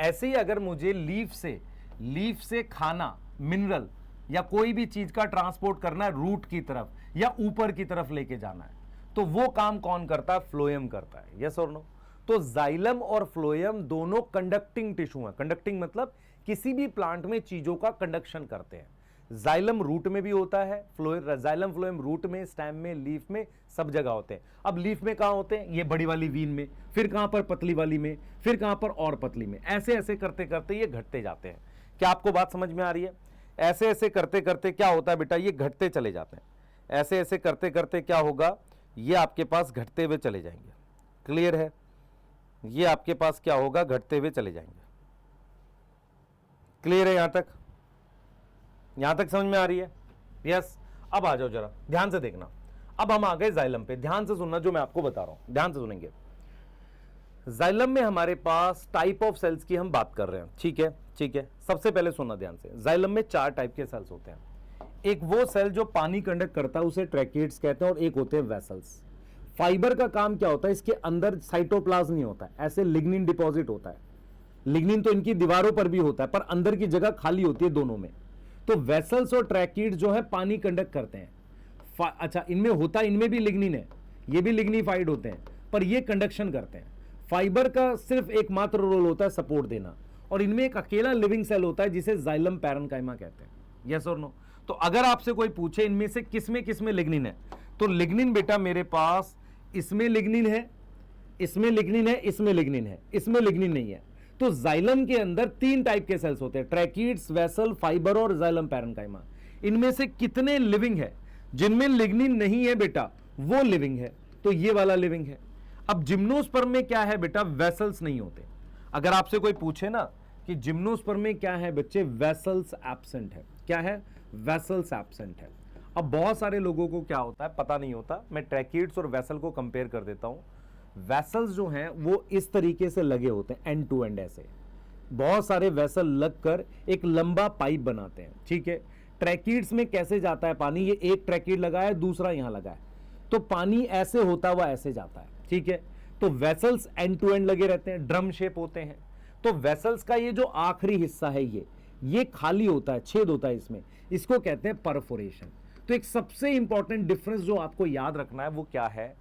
ऐसे ही अगर मुझे लीफ से लीफ से खाना, मिनरल या कोई भी चीज का ट्रांसपोर्ट करना है रूट की तरफ या ऊपर की तरफ लेके जाना है, तो वो काम कौन करता है? फ्लोएम करता है। यस और नो? तो जाइलम और फ्लोएम दोनों कंडक्टिंग टिश्यू हैं। कंडक्टिंग मतलब किसी भी प्लांट में चीजों का कंडक्शन करते हैं। जाइलम रूट में भी होता है, जाइलम फ्लोएम रूट में, स्टेम में, लीफ में, सब जगह होते हैं। अब लीफ में कहां होते हैं? ये बड़ी वाली वीन में, फिर कहां पर? पतली वाली में, फिर कहां पर? और पतली में। ऐसे ऐसे करते करते ये घटते जाते हैं। क्या आपको बात समझ में आ रही है? ऐसे ऐसे करते करते क्या होता है बेटा? ये घटते चले जाते हैं। ऐसे ऐसे करते करते क्या होगा? ये आपके पास घटते हुए चले जाएंगे। क्लियर है? ये आपके पास क्या होगा? घटते हुए चले जाएंगे। क्लियर है? यहां तक समझ में आ रही है? यस। अब आ जाओ जरा ध्यान से देखना। अब हम आ गए जाइलम पे। ध्यान से सुनना जो मैं आपको बता रहा हूं, ध्यान से सुनेंगे। जाइलम में हमारे पास टाइप ऑफ सेल्स की हम बात कर रहे हैं। ठीक है, ठीक है। सबसे पहले सुनना ध्यान से। जाइलम में 4 टाइप के सेल्स होते हैं। एक वो सेल जो पानी कंडक्ट करता है, उसे ट्रैकेट्स कहते हैं, और एक होते हैं वेसल्स। फाइबर का काम क्या होता है? इसके अंदर साइटोप्लाज्म नहीं होता है, ऐसे लिग्निन डिपॉजिट होता है। लिग्निन तो इनकी दीवारों पर भी होता है, पर अंदर की जगह खाली होती है दोनों में। तो वेसल्स और ट्रैकिड जो है पानी कंडक्ट करते हैं। अच्छा, इनमें होता, इनमें भी लिग्निन है, ये भी लिग्निफाइड होते हैं, पर ये कंडक्शन करते हैं। फाइबर का सिर्फ एकमात्र रोल होता है सपोर्ट देना, और इनमें एक अकेला लिविंग सेल होता है जिसे जाइलम पैरेन्काइमा कहते हैं। यस और नो? तो अगर आपसे कोई पूछे इनमें से किसमें लिग्निन है, तो लिग्निन बेटा मेरे पास इसमें लिग्निन है, इसमें लिग्निन है, इसमें लिग्निन है, इसमें लिग्निन नहीं है। तो जाइलम के अंदर 3 टाइप के सेल्स होते हैं, ट्रैकिड्स, वेसल, फाइबर और जाइलम पैरेन्काइमा। इनमें से कितने लिविंग है? जिनमें लिग्निन नहीं है बेटा वो लिविंग है, तो ये वाला लिविंग है। अब जिम्नोस्पर्म में क्या है बेटा? वेसल्स नहीं होते। अगर आपसे कोई पूछे ना कि जिम्नोस्पर्म में क्या है बच्चे? वेसल्स एब्सेंट है। क्या है? वेसल्स एब्सेंट है। अब बहुत सारे लोगों को क्या होता है पता नहीं होता। मैं ट्रैकिड्स और वेसल को कंपेयर कर देता हूं। वेसल्स जो हैं वो इस तरीके से लगे होते हैं, एंड टू एंड ऐसे बहुत सारे वेसल लगकर एक लंबा पाइप बनाते हैं। ठीक है। ट्रैकिड्स में कैसे जाता है पानी? ये एक ट्रैकिड लगा है, दूसरा यहां लगा है, तो पानी ऐसे होता हुआ ऐसे जाता है। ठीक है। तो वेसल्स एंड टू एंड लगे रहते हैं, ड्रम शेप होते हैं। तो वेसल्स का ये जो आखिरी हिस्सा है ये खाली होता है, छेद होता है इसमें, इसको कहते हैं परफोरेशन। तो एक सबसे इंपॉर्टेंट डिफरेंस जो आपको याद रखना है वो क्या है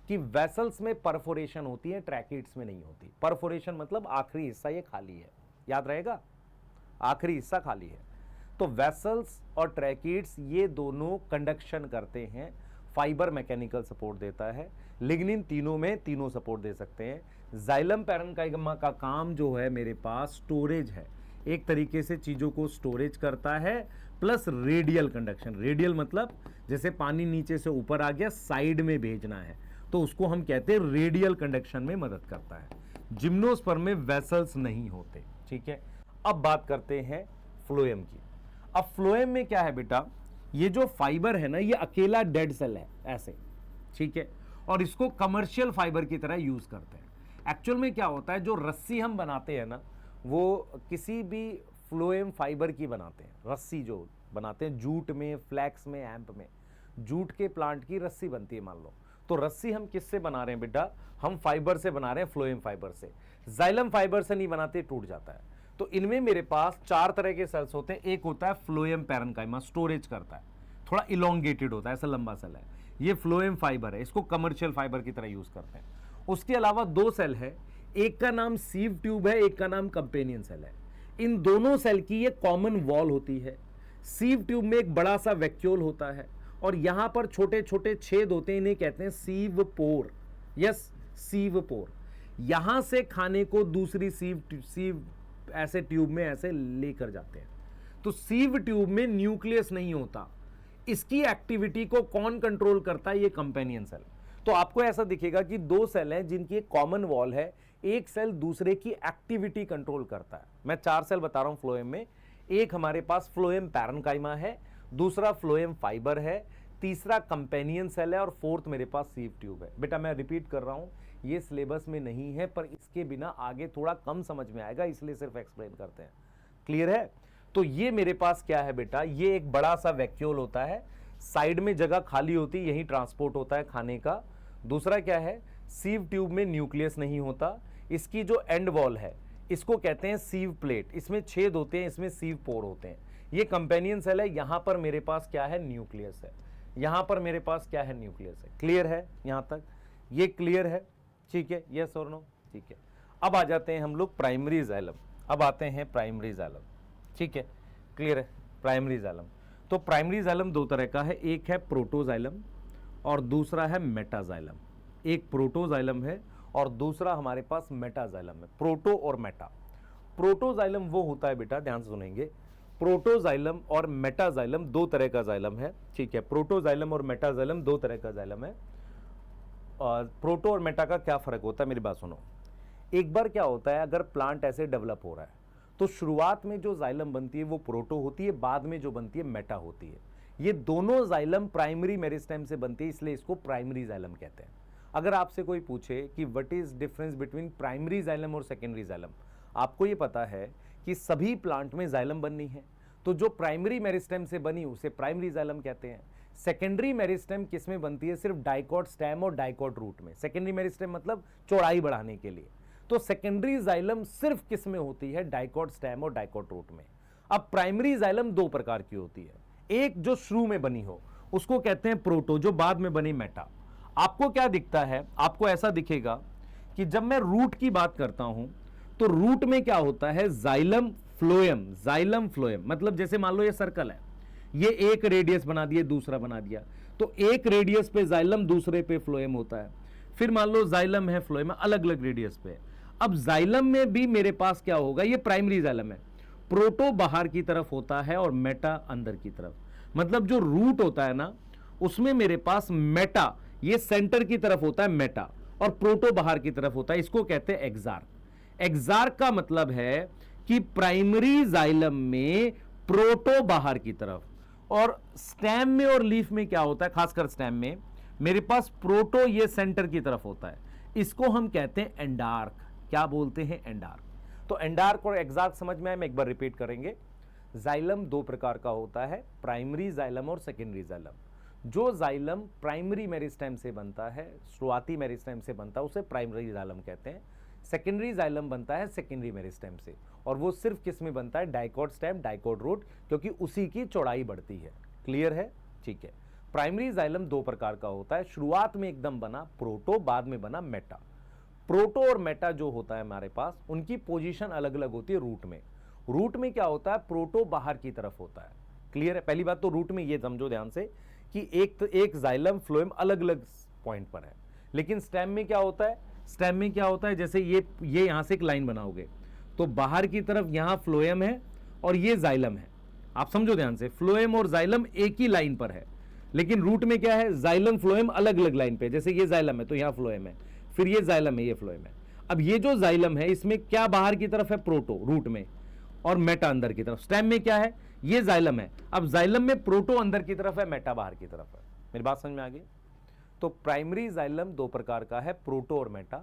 कि वेसल्स में परफोरेशन होती है, ट्रैकिड्स में नहीं होती। परफोरेशन मतलब आखिरी हिस्सा ये खाली है, याद रहेगा, आखिरी हिस्सा खाली है। तो वेसल्स और ट्रैकिड्स ये दोनों कंडक्शन करते हैं, फाइबर मैकेनिकल सपोर्ट देता है, लिग्निन तीनों में तीनों सपोर्ट दे सकते हैं। जाइलम पैरेन्काइमा का काम जो है मेरे पास स्टोरेज है, एक तरीके से चीजों को स्टोरेज करता है, प्लस रेडियल कंडक्शन। रेडियल मतलब जैसे पानी नीचे से ऊपर आ गया, साइड में भेजना है, तो उसको हम कहते हैं रेडियल कंडक्शन में मदद करता है। जिम्नोस्पर्म में वेसल्स नहीं होते। ठीक है। अब बात करते हैं फ्लोएम की। अब फ्लोएम में क्या है बेटा? ये जो फाइबर है ना, ये अकेला डेड सेल है ऐसे। ठीक है। और इसको कमर्शियल फाइबर की तरह यूज करते हैं। एक्चुअल में क्या होता है, जो रस्सी हम बनाते हैं ना, वो किसी भी फ्लोएम फाइबर की बनाते हैं। रस्सी जो बनाते हैं जूट में, फ्लैक्स में, हैम्प में, जूट के प्लांट की रस्सी बनती है मान लो। तो रस्सी हम किससे बना रहे हैं बेटा? हम फाइबर से बना रहे हैं, फ्लोएम फाइबर से। जाइलम फाइबर से नहीं बनाते, टूट जाता है। तो इनमें मेरे पास 4 तरह के सेल्स होते हैं। एक होता है फ्लोएम पैरेन्काइमा, स्टोरेज करता है, थोड़ा इलोंगेटेड होता है, ऐसा लंबा सेल है। ये फ्लोएम फाइबर है, इसको कमर्शियल फाइबर की तरह यूज करते हैं। उसके अलावा 2 सेल है, एक का नाम सीव ट्यूब है, एक का नाम कंपेनियन सेल है। इन दोनों सेल की ये कॉमन वॉल होती है। सीव ट्यूब में एक बड़ा सा वैक्यूल होता है और यहां पर छोटे छोटे छेद होते हैं, इन्हें कहते हैं सीव पोर। यस, सीव पोर। यहां से खाने को दूसरी सीव ऐसे ट्यूब में ऐसे लेकर जाते हैं। तो सीव ट्यूब में न्यूक्लियस नहीं होता। इसकी एक्टिविटी को कौन कंट्रोल करता है? ये कंपेनियन सेल। तो आपको ऐसा दिखेगा कि 2 सेल हैं जिनकी एक कॉमन वॉल है, एक सेल दूसरे की एक्टिविटी कंट्रोल करता है। मैं 4 सेल बता रहा हूं फ्लोएम में। एक हमारे पास फ्लोएम पैरेन्काइमा है, दूसरा फ्लोएम फाइबर है, तीसरा कंपेनियन सेल है और फोर्थ मेरे पास सीव ट्यूब है। बेटा मैं रिपीट कर रहा हूं, ये सिलेबस में नहीं है, पर इसके बिना आगे थोड़ा कम समझ में आएगा, इसलिए सिर्फ एक्सप्लेन करते हैं। क्लियर है? तो ये मेरे पास क्या है बेटा? ये एक बड़ा सा वैक्यूल होता है, साइड में जगह खाली होती है, यही ट्रांसपोर्ट होता है खाने का। दूसरा क्या है? सीव ट्यूब में न्यूक्लियस नहीं होता, इसकी जो एंड वॉल है इसको कहते हैं सीव प्लेट, इसमें छेद होते हैं, इसमें सीव पोर होते हैं। ये कंपेनियन सेल है, यहां पर मेरे पास क्या है, न्यूक्लियस है, यहां पर मेरे पास क्या है, न्यूक्लियस है। क्लियर है यहां तक, ये क्लियर है, ठीक है, यस और नो, ठीक है। अब आ जाते हैं हम लोग प्राइमरी जाइलम, अब आते हैं प्राइमरी जाइलम, ठीक है, क्लियर है, प्राइमरी जाइलम। तो प्राइमरी जाइलम दो तरह का है, एक है प्रोटोजाइलम और दूसरा है मेटाजाइलम। एक प्रोटोजाइलम है और दूसरा हमारे पास मेटाजाइलम है। प्रोटो और मेटा, प्रोटोजाइलम वो होता है बेटा, ध्यान से सुनेंगे, प्रोटोजाइलम और मेटाजाइलम दो तरह का जाइलम है, ठीक है। प्रोटोजाइलम और मेटाजाइलम दो तरह का जाइलम है। और प्रोटो और मेटा का क्या फर्क होता है, मेरी बात सुनो। एक बार क्या होता है, अगर प्लांट ऐसे डेवलप हो रहा है तो शुरुआत में जो जाइलम बनती है वो प्रोटो होती है, बाद में जो बनती है मेटा होती है। ये दोनों जाइलम प्राइमरी मेरिस्टेम से बनती है, इसलिए इसको प्राइमरी जाइलम कहते हैं। अगर आपसे कोई पूछे कि what is difference between primary xylem और सेकेंडरी जाइलम, आपको ये पता है कि सभी प्लांट में जाइलम बननी है, तो जो प्राइमरी मेरिस्टेम से बनी उसे प्राइमरी जाइलम कहते हैं। सेकेंडरी मेरिस्टेम किस में बनती है, सिर्फ डाइकॉट स्टेम और डाइकॉट रूट में। सेकेंडरी मेरिस्टेम मतलब चौड़ाई बढ़ाने के लिए। तो सेकेंडरी जाइलम सिर्फ किस में होती है, डाइकॉट स्टेम और डाइकॉट रूट में। अब प्राइमरी जाइलम दो प्रकार की होती है, एक जो शुरू में बनी हो उसको कहते हैं प्रोटो, जो बाद में बनी मेटा। आपको क्या दिखता है, आपको ऐसा दिखेगा कि जब मैं रूट की बात करता हूं तो रूट में क्या होता है, जाइलम फ्लोएम, जाइलम फ्लोएम, मतलब जैसे मान लो ये सर्कल है, ये एक रेडियस बना दिया, दूसरा बना दिया, तो एक रेडियस पे जाइलम, दूसरे पे फ्लोएम होता है। फिर मान लो जाइलम है, फ्लोएम है, अलग अलग रेडियस पे। अब जाइलम में भी मेरे पास क्या होगा, ये प्राइमरी जाइलम है, प्रोटो बाहर की तरफ होता है और मेटा अंदर की तरफ। मतलब जो रूट होता है ना, उसमें मेरे पास मेटा, ये सेंटर की तरफ होता है मेटा, और प्रोटो बाहर की तरफ होता है, इसको कहते हैं एक्सार्क। एक्सार्क का मतलब है कि प्राइमरी जाइलम में प्रोटो बाहर की तरफ, और स्टेम में और लीफ में क्या होता है, खासकर स्टेम में मेरे पास प्रोटो ये सेंटर की तरफ होता है, इसको हम कहते हैं एंडार्क। क्या बोलते हैं, एंडार्क। तो एंडार्क और एक्सार्क समझ में आए, मैं एक बार रिपीट करेंगे। जाइलम दो प्रकार का होता है, प्राइमरी जाइलम और सेकेंडरी जाइलम। जो जाइलम प्राइमरी मेरिस्टेम से बनता है, शुरुआती मेरिस्टेम से बनता है, उसे प्राइमरी जाइलम कहते हैं। सेकेंडरी जाइलम बनता है सेकेंडरी मेरिस्टेम से, और वो सिर्फ किस में बनता है, डाइकॉट स्टेम, डाइकॉट रूट, क्योंकि उसी की चौड़ाई बढ़ती है। क्लियर है, ठीक है। प्राइमरी जाइलम दो प्रकार का होता है, शुरुआत में एकदम बना प्रोटो, बाद में बना मेटा। प्रोटो और मेटा जो होता है हमारे पास, उनकी पोजीशन अलग अलग होती है रूट में। रूट में क्या होता है, प्रोटो बाहर की तरफ होता है। क्लियर है, पहली बात तो रूट में ये समझो ध्यान से कि एक जाइलम फ्लोएम अलग अलग पॉइंट पर है। लेकिन स्टेम में क्या होता है, स्टेम में क्या होता है, जैसे ये यहां से एक लाइन बनाओगे तो बाहर की तरफ यहां फ्लोएम है और ये जाइलम है। आप समझो ध्यान से, फ्लोएम और जाइलम एक ही लाइन पर है, लेकिन रूट में क्या है, जाइलम फ्लोएम अलग अलग लाइन पे। जैसे ये जाइलम है तो यहां फ्लोएम है, फिर ये जाइलम है, ये फ्लोएम है। अब ये जो जाइलम है, इसमें क्या बाहर की तरफ है, प्रोटो रूट में, और मेटा अंदर की तरफ। स्टेम में क्या है, ये जाइलम है। अब जाइलम में प्रोटो अंदर की तरफ है, मेटा बाहर की तरफ है। मेरी बात समझ में आ गई। तो प्राइमरी जाइलम दो प्रकार का है, प्रोटो और मेटा।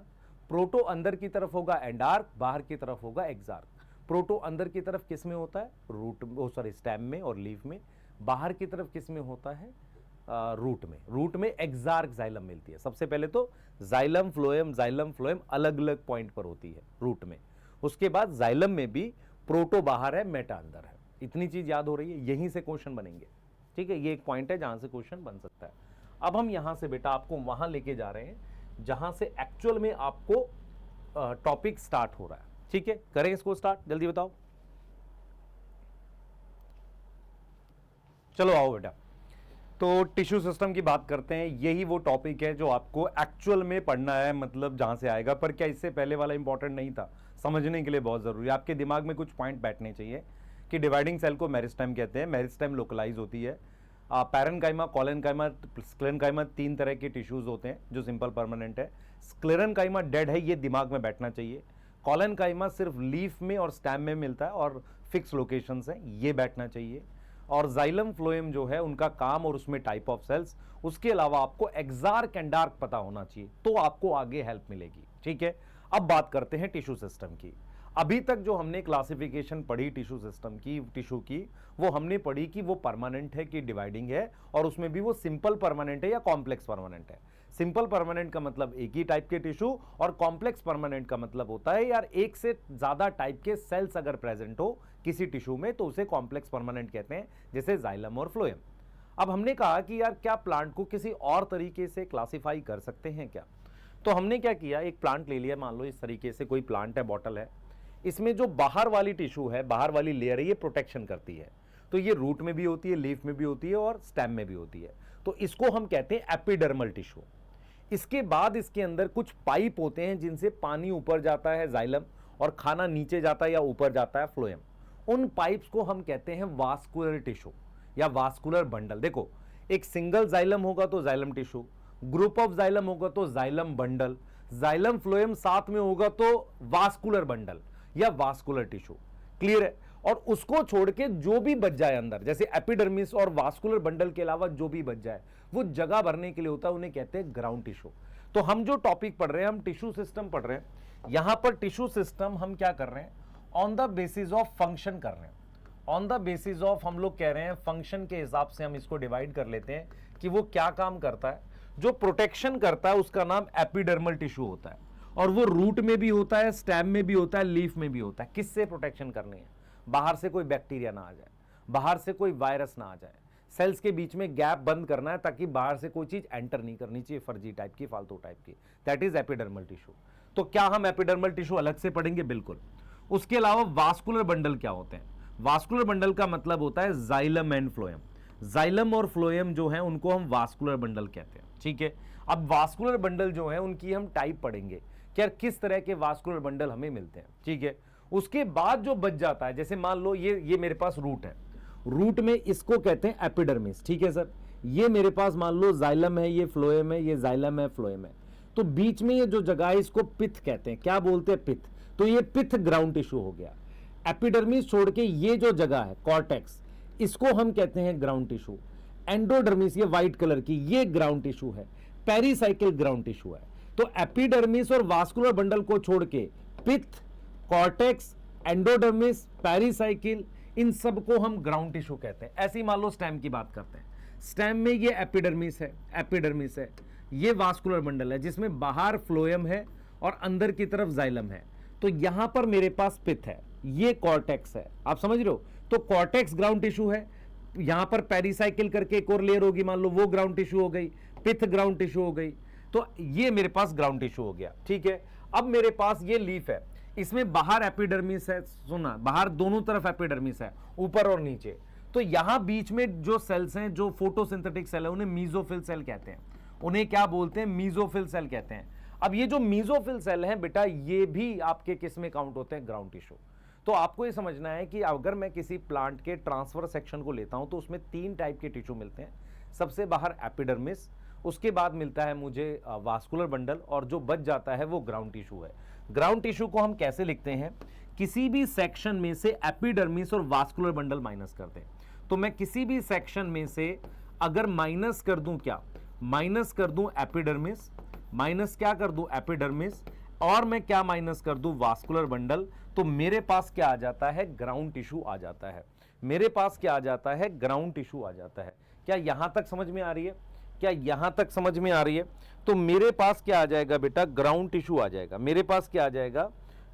प्रोटो अंदर की तरफ होगा एंडार्क, बाहर की तरफ होगा एक्सार्क। प्रोटो अंदर की तरफ किस में होता है, रूट, स्टेम में और लीफ में। बाहर की तरफ किस में होता है, रूट में। रूट में एक्सार्क जाइलम मिलती है। सबसे पहले तो जाइलम फ्लोएम अलग अलग पॉइंट पर होती है रूट में। उसके बाद जाइलम में भी प्रोटो बाहर है, मेटा अंदर है। इतनी चीज याद हो रही है, यहीं से क्वेश्चन बनेंगे। ठीक है, ये एक पॉइंट है जहां से क्वेश्चन बन सकता है। अब हम यहां से बेटा आपको वहां लेके जा रहे हैं जहां से एक्चुअल में आपको टॉपिक स्टार्ट हो रहा है। ठीक है, करें इसको स्टार्ट, जल्दी बताओ। चलो आओ बेटा, तो टिश्यू सिस्टम की बात करते हैं। यही वो टॉपिक है जो आपको एक्चुअल में पढ़ना है, मतलब जहां से आएगा। पर क्या इससे पहले वाला इंपॉर्टेंट नहीं था, समझने के लिए बहुत जरूरी है। आपके दिमाग में कुछ पॉइंट बैठने चाहिए कि डिवाइडिंग सेल को मेरिस्टेम कहते हैं। मेरिस्टेम लोकलाइज होती है। पैरेन्काइमा, कोलेनकाइमा, स्क्लेरेन्काइमा, तीन तरह के टिश्यूज होते हैं जो सिंपल परमानेंट है। स्क्लेरेन्काइमा डेड है, ये दिमाग में बैठना चाहिए। कोलेनकाइमा सिर्फ लीफ में और स्टेम में मिलता है और फिक्स लोकेशंस है, ये बैठना चाहिए। और जाइलम फ्लोएम जो है उनका काम और उसमें टाइप ऑफ सेल्स, उसके अलावा आपको एक्सार्क एंडार्क पता होना चाहिए, तो आपको आगे हेल्प मिलेगी। ठीक है, अब बात करते हैं टिश्यू सिस्टम की। अभी तक जो हमने क्लासिफिकेशन पढ़ी टिश्यू सिस्टम की, टिश्यू की, वो हमने पढ़ी कि वो परमानेंट है कि डिवाइडिंग है, और उसमें भी वो सिंपल परमानेंट है या कॉम्प्लेक्स परमानेंट है। सिंपल परमानेंट का मतलब एक ही टाइप के टिश्यू, और कॉम्प्लेक्स परमानेंट का मतलब होता है यार एक से ज्यादा टाइप के सेल्स अगर प्रेजेंट हो किसी टिश्यू में तो उसे कॉम्प्लेक्स परमानेंट कहते हैं, जैसे जाइलम और फ्लोएम। अब हमने कहा कि यार क्या प्लांट को किसी और तरीके से क्लासिफाई कर सकते हैं क्या? तो हमने क्या किया, एक प्लांट ले लिया, मान लो इस तरीके से कोई प्लांट है, बॉटल है, इसमें जो बाहर वाली टिश्यू है, बाहर वाली लेयर है, ये प्रोटेक्शन करती है। तो ये रूट में भी होती है, लीफ में भी होती है और स्टेम में भी होती है। तो इसको हम कहते हैं एपिडर्मल टिश्यू। इसके बाद इसके अंदर कुछ पाइप होते हैं जिनसे पानी ऊपर जाता है जाइलम और खाना नीचे जाता है या ऊपर जाता है फ्लोएम। उन पाइप्स को हम कहते हैं वास्कुलर टिश्यू या वास्कुलर बंडल। देखो, एक सिंगल जाइलम होगा तो xylem tissue, group of xylem होगा तो जाइलम बंडल, जाइलम फ्लोएम साथ में होगा तो वास्कुलर बंडल या वास्कुलर टिश्यू। क्लियर है? और उसको छोड़ के जो भी बच जाए अंदर, जैसे एपिडर्मिस और वास्कुलर बंडल के अलावा जो भी बच जाए वो जगह भरने के लिए होता है, उन्हें कहते हैं ग्राउंड टिश्यू। तो हम जो टॉपिक पढ़ रहे हैं, हम टिश्यू सिस्टम पढ़ रहे हैं। यहां पर टिश्यू सिस्टम हम क्या कर रहे हैं, on the basis of function कर रहे हैं। ऑन द बेसिस ऑफ हम लोग कह रहे हैं फंक्शन के हिसाब से हम इसको डिवाइड कर लेते हैं कि वो क्या काम करता है। जो प्रोटेक्शन करता है उसका नाम एपिडर्मल टिश्यू होता है, और वो रूट में भी होता है, स्टेम में भी होता है, लीफ में भी होता है। किससे प्रोटेक्शन करनी है? बाहर से कोई बैक्टीरिया ना आ जाए, बाहर से कोई वायरस ना आ जाए, सेल्स के बीच में गैप बंद करना है ताकि बाहर से कोई चीज एंटर नहीं करनी चाहिए, फर्जी टाइप की, फालतू टाइप की। That is epidermal tissue. तो क्या हम एपिडर्मल टिश्यू अलग से पढ़ेंगे? बिल्कुल। उसके अलावा वास्कुलर बंडल क्या होते हैं? वास्कुलर बंडल का मतलब होता है जाइलम एंड फ्लोएम। जाइलम और फ्लोएम जो है उनको हम वास्कुलर बंडल कहते हैं। ठीक है, अब वास्कुलर बंडल जो है उनकी हम टाइप पढ़ेंगे कि यार किस तरह के वास्कुलर बंडल हमें मिलते हैं। ठीक है, उसके बाद जो बच जाता है, जैसे मान लो ये मेरे पास रूट है, रूट में इसको कहते हैं एपिडर्मिस। ठीक है सर, ये मेरे पास मान लो जाइलम है, ये फ्लोएम है, ये जाइलम है, फ्लोएम है। तो बीच में ये जो जगह है इसको पिथ कहते हैं। क्या बोलते हैं? पिथ। तो ये पिथ ग्राउंड टिश्यू हो गया। एपिडर्मिस छोड़ के ये जो जगह है कॉर्टेक्स, इसको हम कहते हैं ग्राउंड टिश्यू। एंडोडर्मिस, ये व्हाइट कलर की, ये ग्राउंड टिश्यू है। पेरिसाइकिल ग्राउंड टिश्यू है। तो एपिडर्मिस और वास्कुलर बंडल को छोड़ के पिथ, कॉर्टेक्स, एंडोडर्मिस, पेरिसाइकिल, इन सब को हम ग्राउंड टिश्यू कहते हैं। ऐसे ही मान लो स्टेम की बात करते हैं। स्टेम में ये एपिडर्मिस है, एपिडर्मिस है, ये वास्कुलर बंडल है जिसमें बाहर फ्लोएम है और अंदर की तरफ जाइलम है। तो यहां पर मेरे पास पिथ है, ये कॉर्टेक्स है। आप समझ रहे हो? तो कॉर्टेक्स ग्राउंड टिश्यू है, यहां पर पेरिसाइकिल करके एक और लेयर होगी, मान लो वो ग्राउंड टिश्यू हो गई, पिथ ग्राउंड टिश्यू हो गई। तो ये मेरे पास ग्राउंड टिश्यू हो गया। ठीक है, अब मेरे पास ये लीफ है, इसमें बाहर एपिडर्मिस है, सुना, बाहर दोनों तरफ एपिडर्मिस है, ऊपर और नीचे। तो यहां बीच में जो सेल्स हैं, जो फोटोसिंथेटिक सेल है, उन्हें मीजोफिल सेल कहते हैं। उन्हें क्या बोलते हैं? मीजोफिल सेल कहते हैं। अब ये जो मीजोफिल सेल हैं बेटा, ये भी आपके किस में काउंट होते हैं? Ground tissue. तो आपको ये समझना है कि अगर मैं किसी प्लांट के ट्रांसफर सेक्शन को लेता हूं तो उसमें 3 टाइप के टिश्यू मिलते हैं। सबसे बाहर एपिडर्मिस, उसके बाद मिलता है मुझे वास्कुलर बंडल, और जो बच जाता है वो ग्राउंड टिश्यू है। ग्राउंड टिश्यू को हम कैसे लिखते हैं? किसी भी सेक्शन में से एपिडर्मिस और वास्कुलर बंडल माइनस कर दें। तो मैं किसी भी सेक्शन में से अगर माइनस कर दूं, क्या माइनस कर दूं? एपिडर्मिस, माइनस क्या कर दूं? एपिडर्मिस, और मैं क्या माइनस कर दूं? Vascular bundle. तो मेरे पास क्या आ जाता है? ग्राउंड टिश्यू आ जाता है। मेरे पास क्या आ जाता है? ग्राउंड टिश्यू आ जाता है। क्या यहां तक समझ में आ रही है? क्या यहां तक समझ में आ रही है? तो मेरे पास क्या आ जाएगा बेटा? ग्राउंड टिश्यू आ जाएगा। मेरे पास क्या आ जाएगा?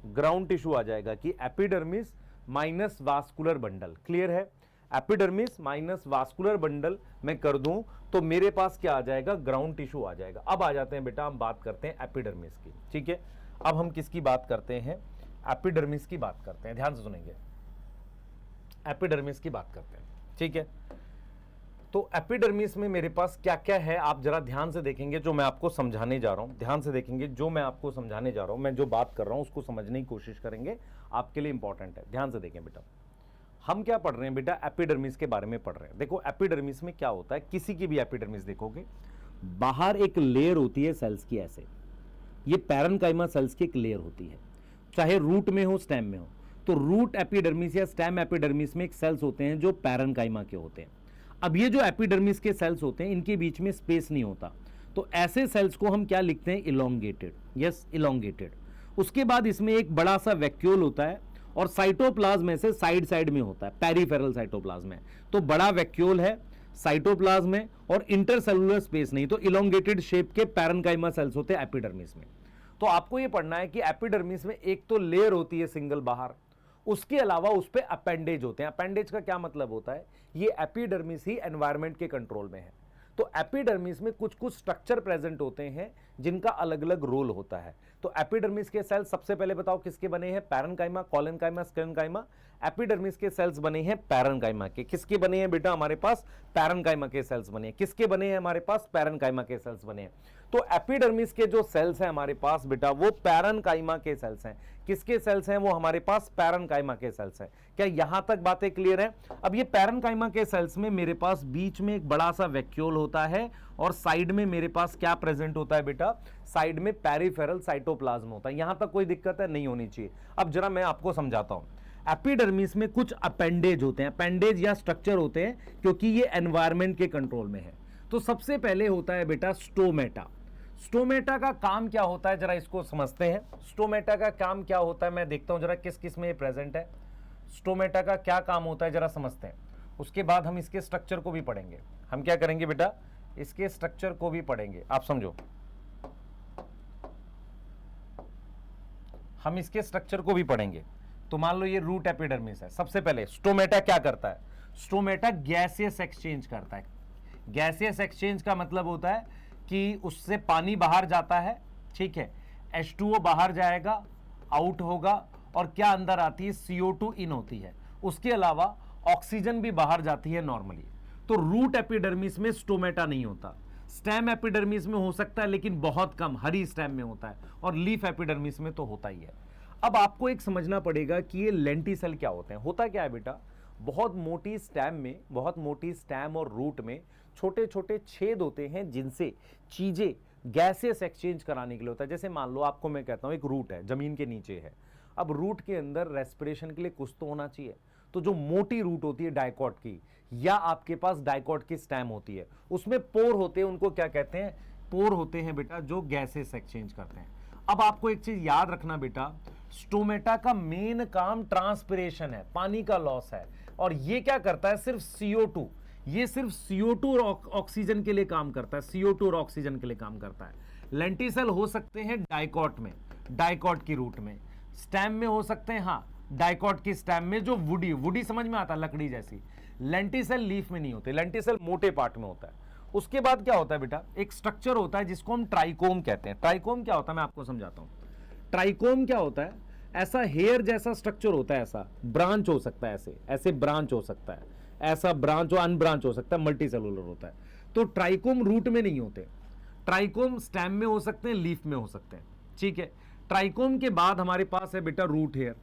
ग्राउंड टिश्यू आ जाएगा कि epidermis minus vascular bundle. Clear है? एपिडर्मिस माइनस वास्कुलर बंडल मैं कर दूं तो मेरे पास क्या आ जाएगा? ग्राउंड टिश्यू आ जाएगा। अब आ जाते हैं बेटा, हम बात करते हैं एपिडर्मिस की। ठीक है, अब हम किसकी बात करते हैं? एपिडर्मिस की बात करते हैं। ध्यान से सुनेंगे, एपिडर्मिस की बात करते हैं। ठीक है, तो एपिडर्मिस में मेरे पास क्या क्या है आप जरा ध्यान से देखेंगे जो मैं आपको समझाने जा रहा हूं। ध्यान से देखेंगे जो मैं आपको समझाने जा रहा हूं, मैं जो बात कर रहा हूं उसको समझने की कोशिश करेंगे, आपके लिए इंपॉर्टेंट है। ध्यान से देखें बेटा, हम क्या पढ़ रहे हैं बेटा? एपिडर्मिस के बारे में पढ़ रहे हैं। देखो एपिडर्मिस में क्या होता है, किसी की भी एपिडर्मिस देखोगे, बाहर एक लेयर होती है सेल्स की, ऐसे ये पैरेन्काइमा सेल्स की एक लेयर होती है, चाहे रूट में हो स्टेम में हो। तो रूट एपिडर्मिस या स्टेम एपिडर्मिस में एक सेल्स होते हैं जो पैरेन्काइमा के होते हैं। अब ये जो एपिडर्मिस के सेल्स होते हैं इनके बीच में स्पेस नहीं होता, तो ऐसे सेल्स को हम क्या लिखते हैं? इलोंगेटेड। Yes, elongated. उसके बाद इसमें एक बड़ा सा वैक्यूल होता है और साइटोप्लाज्म में से साइड साइड में होता है, पेरिफेरल साइटोप्लाज्म है। तो बड़ा वैक्यूल है, साइटोप्लाज्म है और इंटरसेलुलर स्पेस नहीं, तो इलोंगेटेड शेप के पैरेन्काइमा सेल्स होते हैं एपिडर्मिस में। तो आपको ये पढ़ना है कि एपिडर्मिस में एक तो लेयर होती है सिंगल बाहर, उसके अलावा उस पे अपेंडेज होते हैं। अपेंडेज का क्या मतलब होता है, ये एपिडर्मिस ही एनवायरनमेंट के कंट्रोल में है। तो एपिडर्मिस में कुछ कुछ स्ट्रक्चर प्रेजेंट होते हैं जिनका अलग अलग रोल होता है। तो एपिडर्मिस के सेल्स सबसे पहले बताओ किसके बने हैं, पैरेन्काइमा, कोलेनकाइमा, स्क्लेरेन्काइमा। एपिडर्मिस के सेल्स बने हैं पैरेन्काइमा के। किसके बने हैं बेटा, हमारे पास पैरेन्काइमा के सेल्स बने हैं। किसके बने हैं, हमारे पास पैरेन्काइमा के सेल्स बने हैं। तो एपिडर्मिस के जो सेल्स हैं हमारे पास बेटा वो पैरेन्काइमा के सेल्स हैं। किसके सेल्स हैं, वो हमारे पास पैरेन्काइमा के सेल्स हैं। क्या यहां तक बातें क्लियर हैं? अब ये पैरेन्काइमा के सेल्स में मेरे पास बीच में एक बड़ा सा वैक्यूल होता है और साइड में मेरे पास क्या प्रेजेंट होता है बेटा, साइड में पेरिफेरल साइटोप्लाज्म होता है। यहां तक कोई दिक्कत है, नहीं होनी चाहिए। अब जरा मैं आपको समझाता हूं। एपिडर्मिस में कुछ अपेंडेज होते हैं, अपेंडेज या स्ट्रक्चर होते हैं, क्योंकि ये एनवायरनमेंट के कंट्रोल में है। तो सबसे पहले होता है बेटा स्टोमेटा। स्टोमेटा का काम क्या होता है, जरा इसको समझते हैं। स्टोमेटा का काम क्या होता है, मैं देखता हूं जरा किस किस में ये प्रेजेंट है। स्टोमेटा का क्या काम होता है जरा समझते हैं, उसके बाद हम इसके स्ट्रक्चर को भी पढ़ेंगे। हम क्या करेंगे बेटा, इसके स्ट्रक्चर को भी पढ़ेंगे। आप समझो, हम इसके स्ट्रक्चर को भी पढ़ेंगे। तो मान लो ये रूट एपिडर्मिस है। सबसे पहले स्टोमेटा क्या करता है, स्टोमेटा गैसियस एक्सचेंज करता है। गैसियस एक्सचेंज का मतलब होता है कि उससे पानी बाहर जाता है, ठीक है, H2O बाहर जाएगा, आउट होगा, और क्या अंदर आती है, CO2 इन होती है। उसके अलावा ऑक्सीजन भी बाहर जाती है नॉर्मली। तो रूट एपिडर्मिस में स्टोमेटा नहीं होता। स्टेम एपिडर्मिस में हो सकता है लेकिन बहुत कम, हरी स्टेम में होता है, और लीफ एपिडर्मिस में तो होता ही है। अब आपको एक समझना पड़ेगा कि ये लेंटिसेल क्या होते हैं। होता क्या है बेटा, बहुत मोटी स्टेम में, बहुत मोटी स्टेम और रूट में छोटे छोटे छेद होते हैं जिनसे चीजें गैसेस एक्सचेंज कराने के लिए होता है। जैसे मान लो आपको मैं कहता हूं एक रूट है, जमीन के नीचे है। अब रूट के अंदर रेस्पिरेशन के लिए कुछ तो होना चाहिए। तो जो मोटी रूट होती है डाइकॉट की, या आपके पास डाइकॉट की स्टेम होती है, उसमें पोर होते हैं, उनको क्या कहते हैं, पोर होते हैं बेटा, जो गैसेस एक्सचेंज करते हैं। अब आपको एक चीज याद रखना बेटा, स्टोमेटा का मेन काम ट्रांसपिरेशन है, पानी का लॉस है। और ये क्या करता है, सिर्फ CO2, ये सिर्फ CO2 और ऑक्सीजन के लिए काम करता है, CO2 और ऑक्सीजन के लिए काम करता है। लेंटिसेल हो सकते हैं डाइकॉट में, डाइकॉट की रूट में, स्टेम में हो सकते हैं, हाँ डाइकॉट की स्टेम में, जो वुडी, वुडी समझ में आता है, लकड़ी जैसी। लेंटिसेल लीफ में नहीं होते, लेंटिसेल मोटे पार्ट में होता है। उसके बाद क्या होता है बेटा, एक स्ट्रक्चर होता है जिसको हम ट्राइकोम कहते हैं। ट्राइकोम क्या होता है मैं आपको समझाता हूं। ट्राइकोम क्या होता है, ऐसा हेयर जैसा स्ट्रक्चर होता है, ऐसा ब्रांच हो सकता है, ऐसे ऐसे ब्रांच हो सकता है, ऐसा ब्रांच और अनब्रांच हो सकता है, मल्टी सेलुलर होता है। तो ट्राइकोम रूट में नहीं होते, ट्राइकोम स्टेम में हो सकते हैं, लीफ में हो सकते हैं, ठीक है। ट्राइकोम के बाद हमारे पास है बेटा रूट हेयर।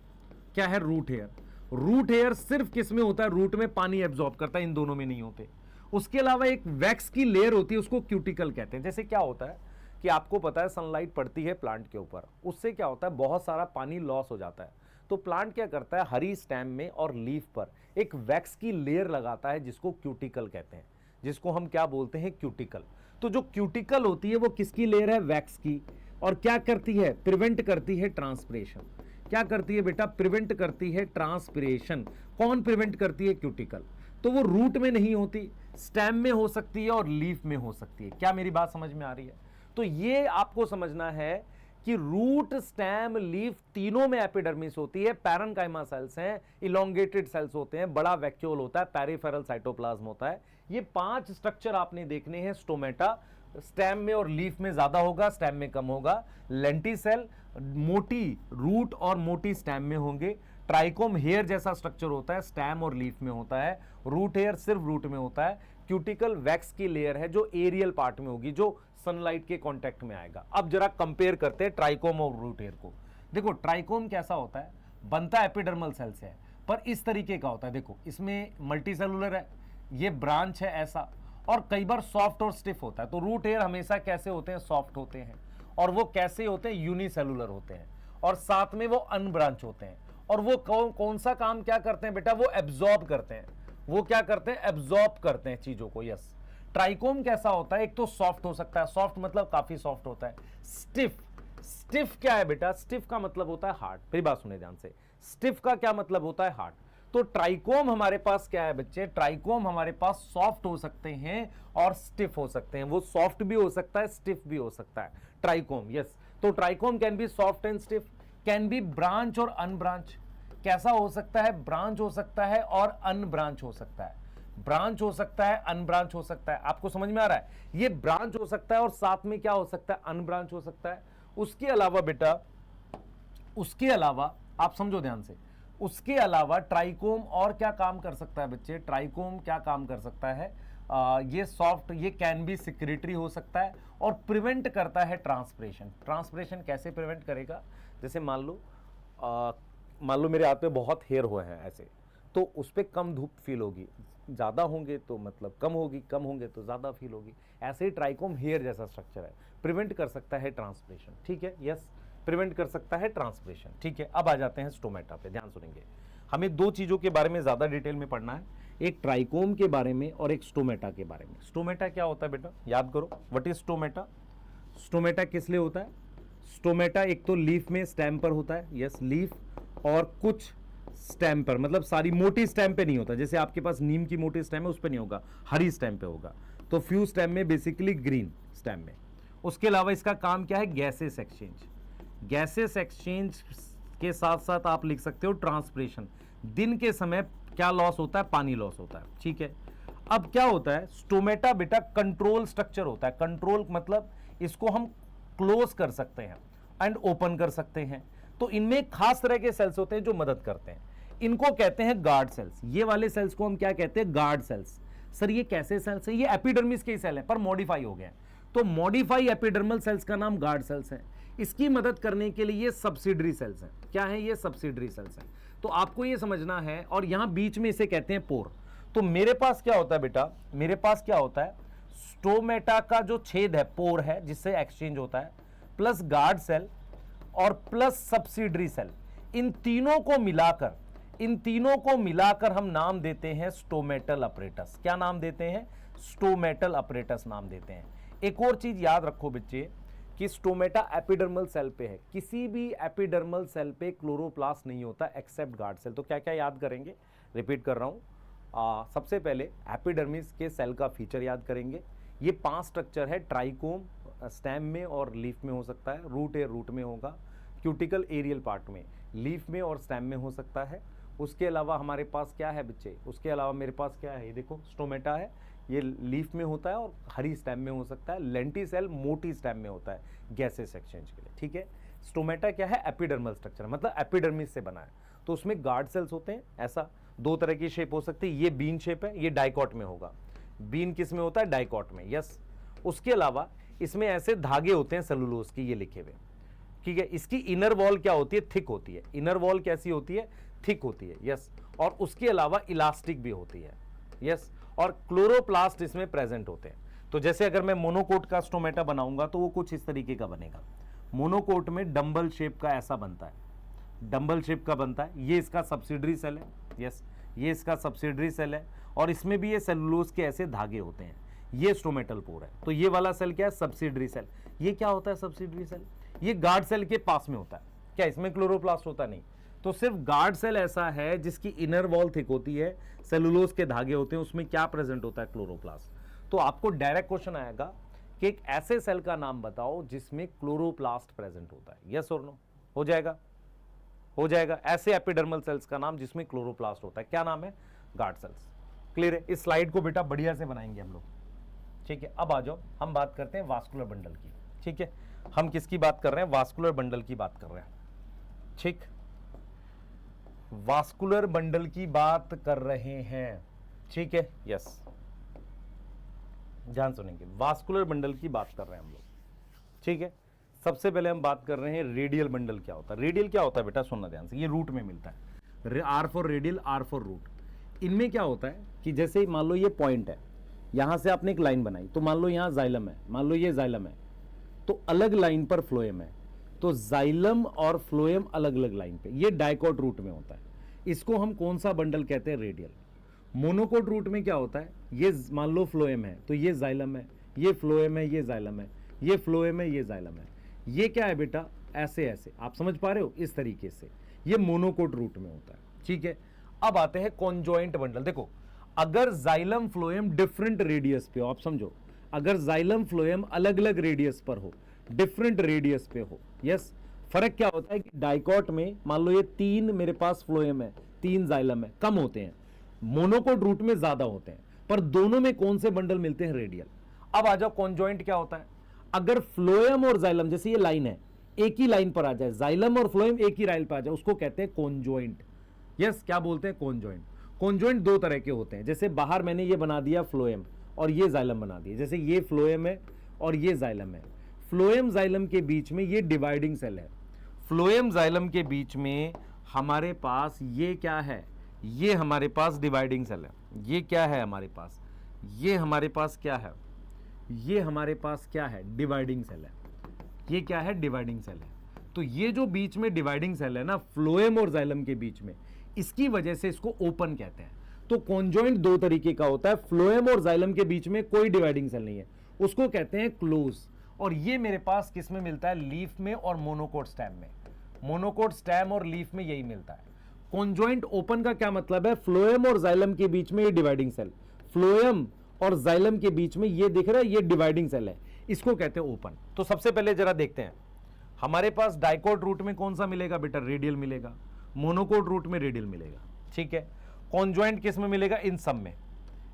क्या है, रूट हेयर। रूट हेयर सिर्फ किस में होता है, रूट में पानी एब्जॉर्ब करता है, इन दोनों में नहीं होते। उसके अलावा एक वैक्स की लेयर होती है, उसको क्यूटिकल कहते हैं। जैसे क्या होता है कि आपको पता है सनलाइट पड़ती है प्लांट के ऊपर, उससे क्या होता है, बहुत सारा पानी लॉस हो जाता है। तो प्लांट क्या करता है, हरी स्टेम में और लीफ पर एक वैक्स की लेयर लगाता है जिसको क्यूटिकल कहते हैं, जिसको हम क्या बोलते हैं, क्यूटिकल। तो जो क्यूटिकल होती है वो किसकी लेयर है, वैक्स की। और क्या करती है, प्रिवेंट करती है ट्रांसपिरेशन। क्या करती है बेटा, प्रिवेंट करती है ट्रांसपिरेशन। कौन प्रिवेंट करती है, क्यूटिकल। तो वो रूट में नहीं होती, स्टेम में हो सकती है और लीफ में हो सकती है। क्या मेरी बात समझ में आ रही है? तो ये आपको समझना है कि रूट, स्टेम, लीफ तीनों में एपिडर्मिस होती है। पैरेन्काइमा सेल्स हैं, इलोंगेटेड सेल्स होते हैं, बड़ा वैक्यूल होता है, पेरिफेरल साइटोप्लाज्म होता है। ये 5 स्ट्रक्चर आपने देखने हैं। स्टोमेटा स्टेम में और लीफ में ज्यादा होगा, स्टेम में कम होगा। लेंटिसेल मोटी रूट और मोटी स्टेम में होंगे। ट्राइकोम हेयर जैसा स्ट्रक्चर होता है, स्टेम और लीफ में होता है। रूट हेयर सिर्फ रूट में होता है। क्यूटिकल वैक्स की लेयर है जो एरियल पार्ट में होगी, जो सनलाइट के कांटेक्ट में आएगा। अब जरा कंपेयर करते हैं ट्राइकोम और रूट हेयर को। देखो ट्राइकोम कैसा होता है, बनता एपिडर्मल सेल से है, पर इस तरीके का होता है। देखो इसमें मल्टी सेलुलर है, ये ब्रांच है ऐसा, और कई बार सॉफ्ट और स्टिफ होता है। तो रूट हेयर हमेशा कैसे होते हैं, सॉफ्ट होते हैं। और वो कैसे होते हैं, यूनिसेलुलर होते हैं, और साथ में वो अनब्रांच होते हैं। और वो कौन सा काम क्या करते हैं बेटा, वो एब्जॉर्ब करते हैं। वो क्या करते हैं, एब्जॉर्ब करते हैं चीजों को। यस। ट्राइकोम कैसा होता है, एक तो सॉफ्ट हो सकता है, सॉफ्ट मतलब काफी सॉफ्ट होता है। स्टिफ, स्टिफ क्या है बेटा, स्टिफ का मतलब होता है हार्ड। मेरी बात सुने ध्यान से, स्टिफ का क्या मतलब होता है, हार्ड। तो ट्राइकोम हमारे पास क्या है बच्चे, ट्राइकोम हमारे पास सॉफ्ट हो सकते हैं और स्टिफ हो सकते हैं। वो सॉफ्ट भी हो सकता है, स्टिफ भी हो सकता है ट्राइकोम। यस, तो trichome can be soft and stiff, can be branch और अनब्रांच। कैसा हो सकता है, ब्रांच हो सकता है और अनब्रांच हो सकता है, ब्रांच हो सकता है, अनब्रांच हो सकता है। आपको समझ में आ रहा है, ये ब्रांच हो सकता है और साथ में क्या हो सकता है, अनब्रांच हो सकता है। उसके अलावा बेटा, उसके अलावा आप समझो ध्यान से, उसके अलावा ट्राइकोम और क्या काम कर सकता है बच्चे, ट्राइकोम क्या काम कर सकता है, ये सॉफ्ट, ये कैन बी सिक्रेटरी हो सकता है और प्रिवेंट करता है ट्रांसपिरेशन। ट्रांसपिरेशन कैसे प्रिवेंट करेगा, जैसे मान लो मेरे हाथ पे बहुत हेयर हुए हैं ऐसे, तो उस पर कम धूप फील होगी, ज़्यादा होंगे तो मतलब कम होगी, कम होंगे तो ज़्यादा फील होगी। ऐसे ही ट्राइकोम हेयर जैसा स्ट्रक्चर है, प्रिवेंट कर सकता है ट्रांसपिरेशन। ठीक है, यस, प्रिवेंट कर सकता है ट्रांसपिरेशन। ठीक है, अब आ जाते हैं स्टोमेटा पे, ध्यान सुनेंगे। हमें दो चीज़ों के बारे में ज़्यादा डिटेल में पढ़ना है, एक ट्राइकोम के बारे में और एक स्टोमेटा के बारे में। स्टोमेटा क्या होता है बेटा, याद करो, व्हाट इज स्टोमेटा। स्टोमेटा किस लिए होता है, स्टोमेटा एक तो लीफ में स्टेम पर होता है, यस लीफ, और कुछ स्टेम पर, मतलब सारी मोटी स्टेम पे नहीं होता, जैसे आपके पास नीम की मोटी स्टेम है उस पे नहीं होगा, हरी स्टेम पे होगा। तो फ्यू स्टेम में, बेसिकली ग्रीन स्टेम में। उसके अलावा इसका काम क्या है, गैसेस एक्सचेंज। गैसेस एक्सचेंज के साथ साथ आप लिख सकते हो ट्रांसपिरेशन। दिन के समय क्या लॉस होता है, पानी लॉस होता है। ठीक है, अब क्या होता है, स्टोमेटा बेटा कंट्रोल स्ट्रक्चर होता है। कंट्रोल मतलब इसको हम क्लोज कर सकते हैं एंड ओपन कर सकते हैं। तो इनमें खास तरह के सेल्स होते हैं जो मदद करते हैं, इनको कहते हैं गार्ड सेल्स। ये वाले सेल्स को हम क्या कहते हैं, गार्ड सेल्स। सर ये कैसे सेल्स हैं, ये एपिडर्मिस के सेल हैं पर मॉडिफाई हो गए हैं, तो मॉडिफाई एपिडर्मल सेल्स का नाम गार्ड सेल्स है। इसकी मदद करने के लिए ये सब्सिडरी सेल्स हैं। क्या है ये, सब्सिडरी सेल्स हैं। तो आपको ये समझना है, और यहां बीच में इसे कहते हैं पोर। तो मेरे पास क्या होता है बेटा, मेरे पास क्या होता है, स्टोमेटा का जो छेद है, पोर है जिससे एक्सचेंज होता है, प्लस गार्ड सेल और प्लस सब्सिडरी सेल, इन तीनों को मिलाकर हम नाम देते हैं स्टोमेटल अपरेटस। क्या नाम देते हैं, स्टोमेटल अपरेटस नाम देते हैं। एक और चीज याद रखो बच्चे कि स्टोमेटा एपिडर्मल सेल पे है, किसी भी एपिडर्मल सेल पे क्लोरोप्लास्ट नहीं होता एक्सेप्ट गार्ड सेल। तो क्या क्या याद करेंगे, रिपीट कर रहा हूं। सबसे पहले एपिडर्मिस के सेल का फीचर याद करेंगे। ये 5 स्ट्रक्चर है, ट्राइकोम स्टेम में और लीफ में हो सकता है, रूट है रूट में होगा, क्यूटिकल एरियल पार्ट में, लीफ में और स्टेम में हो सकता है। उसके अलावा हमारे पास क्या है बच्चे, उसके अलावा मेरे पास क्या है, ये देखो स्टोमेटा है, ये लीफ में होता है और हरी स्टेम में हो सकता है। लेंटिसेल मोटी स्टेम में होता है गैसेस एक्सचेंज के लिए। ठीक है, स्टोमेटा क्या है, एपिडर्मल स्ट्रक्चर, मतलब एपिडर्मिस से बना है। तो उसमें गार्ड सेल्स होते हैं, ऐसा 2 तरह की शेप हो सकती है, ये बीन शेप है, ये डाइकॉट में होगा। बीन किस में होता है, डाइकॉट में, यस। उसके अलावा इसमें ऐसे धागे होते हैं सेलुलोज की, ये लिखे हुए। ठीक है, इसकी इनर वॉल क्या होती है, थिक होती है। इनर वॉल कैसी होती है, थिक होती है, यस। और उसके अलावा इलास्टिक भी होती है, यस। और क्लोरोप्लास्ट इसमें प्रेजेंट होते हैं। तो जैसे अगर मैं मोनोकोट का स्टोमेटा बनाऊंगा तो वो कुछ इस तरीके का बनेगा। मोनोकोट में डंबल शेप का ऐसा बनता है, डंबल शेप का बनता है। ये इसका सब्सिडरी सेल है, यस, ये इसका सब्सिडरी सेल है, और इसमें भी ये सेलुलोज के ऐसे धागे होते हैं। ये स्टोमेटल पोर है। तो ये वाला सेल क्या है, सब्सिडरी सेल। ये क्या होता है सब्सिडरी सेल, ये गार्ड सेल के पास में होता है। क्या इसमें क्लोरोप्लास्ट होता नहीं, तो सिर्फ गार्ड सेल ऐसा है जिसकी इनर वॉल थिक होती है, सेलुलोज के धागे होते हैं, उसमें क्या प्रेजेंट होता है, क्लोरोप्लास्ट। तो आपको डायरेक्ट क्वेश्चन आएगा कि एक ऐसे सेल का नाम बताओ जिसमें क्लोरोप्लास्ट प्रेजेंट होता है, यस और नो, हो जाएगा, हो जाएगा। ऐसे एपिडर्मल सेल्स का नाम जिसमें क्लोरोप्लास्ट होता है, क्या नाम है, गार्ड सेल्स। क्लियर है, इस स्लाइड को बेटा बढ़िया से बनाएंगे हम लोग। ठीक है, अब आ जाओ, हम बात करते हैं वास्कुलर बंडल की। ठीक है, हम किसकी बात कर रहे हैं, वास्कुलर बंडल की बात कर रहे हैं। ठीक, वास्कुलर बंडल की बात कर रहे हैं। ठीक है, यस, ध्यान सुनेंगे, वास्कुलर बंडल की बात कर रहे हैं हम लोग। ठीक है, सबसे पहले हम बात कर रहे हैं रेडियल बंडल क्या होता है। रेडियल क्या होता है बेटा, सुनना ध्यान से, ये रूट में मिलता है, R for radial, R for root. इनमें क्या होता है कि जैसे मान लो ये पॉइंट है, यहां से आपने एक लाइन बनाई, तो मान लो यहां जाइलम है, मान लो ये जाइलम है, तो अलग लाइन पर फ्लोएम है, तो जाइलम और फ्लोएम अलग अलग लाइन पे, ये डाइकॉट रूट में होता है। इसको हम कौन सा बंडल कहते हैं, रेडियल। मोनोकोट रूट में क्या होता है, ये मान लो फ्लोएम है, तो ये जाइलम है, ये फ्लोएम है, ये जाइलम है, ये फ्लोएम है, ये जाइलम है। ये क्या है बेटा, ऐसे ऐसे, आप समझ पा रहे हो, इस तरीके से ये मोनोकोट रूट में होता है। ठीक है, अब आते हैं कॉन्जॉइंट बंडल। देखो अगर जाइलम फ्लोएम डिफरेंट रेडियस पे हो, आप समझो अगर जाइलम फ्लोएम अलग अलग रेडियस पर हो, डिफरेंट रेडियस पे हो, यस, फर्क क्या होता है कि डाइकॉट में मान लो ये 3 मेरे पास फ्लोएम है, 3 जाइलम है, कम होते हैं, मोनोकोट रूट में ज्यादा होते हैं, पर दोनों में कौन से बंडल मिलते हैं? रेडियल। अब आ जाओ कॉन्जॉइंट क्या होता है। अगर फ्लोएम और जाइलम, जैसे ये लाइन है, एक ही लाइन पर आ जाए, जाइलम और फ्लोएम एक ही लाइन पर आ जाए, उसको कहते हैं कॉन्जॉइंट। यस, क्या बोलते हैं? कॉन्जॉइंट। कॉन्जॉइंट 2 तरह के होते हैं, जैसे बाहर मैंने ये बना दिया फ्लोएम और ये जाइलम बना दिया, जैसे ये फ्लोएम है और ये जाइलम है, फ्लोएम जाइलम के बीच में ये डिवाइडिंग सेल है, फ्लोएम जाइलम के बीच में हमारे पास ये क्या है? ये हमारे पास डिवाइडिंग सेल है। ये क्या है हमारे पास? ये हमारे पास क्या है? ये हमारे पास क्या है? डिवाइडिंग सेल है। ये क्या है? डिवाइडिंग सेल है। तो ये जो बीच में डिवाइडिंग सेल है ना, फ्लोएम और जाइलम के बीच में, इसकी वजह से इसको ओपन कहते हैं। तो कॉन्जॉइंट 2 तरीके का होता है, फ्लोएम और जाइलम के बीच में कोई डिवाइडिंग सेल नहीं है, उसको कहते हैं क्लोज। और ये मेरे पास किस में मिलता है? लीफ में और मोनोकोट स्टेम में। मोनोकोट स्टेम और लीफ में यही मिलता है। कॉन्जॉइंट ओपन का क्या मतलब है? फ्लोएम और जाइलम के बीच में ये डिवाइडिंग सेल, फ्लोएम और जाइलम के बीच में ये दिख रहा है, ये डिवाइडिंग सेल है, इसको कहते हैं ओपन। तो सबसे पहले जरा देखते हैं, हमारे पास डाइकोट रूट में कौन सा मिलेगा बेटा? रेडियल मिलेगा। मोनोकोट रूट में रेडियल मिलेगा, ठीक है। कॉन्जॉइंट किस में मिलेगा? इन सब में,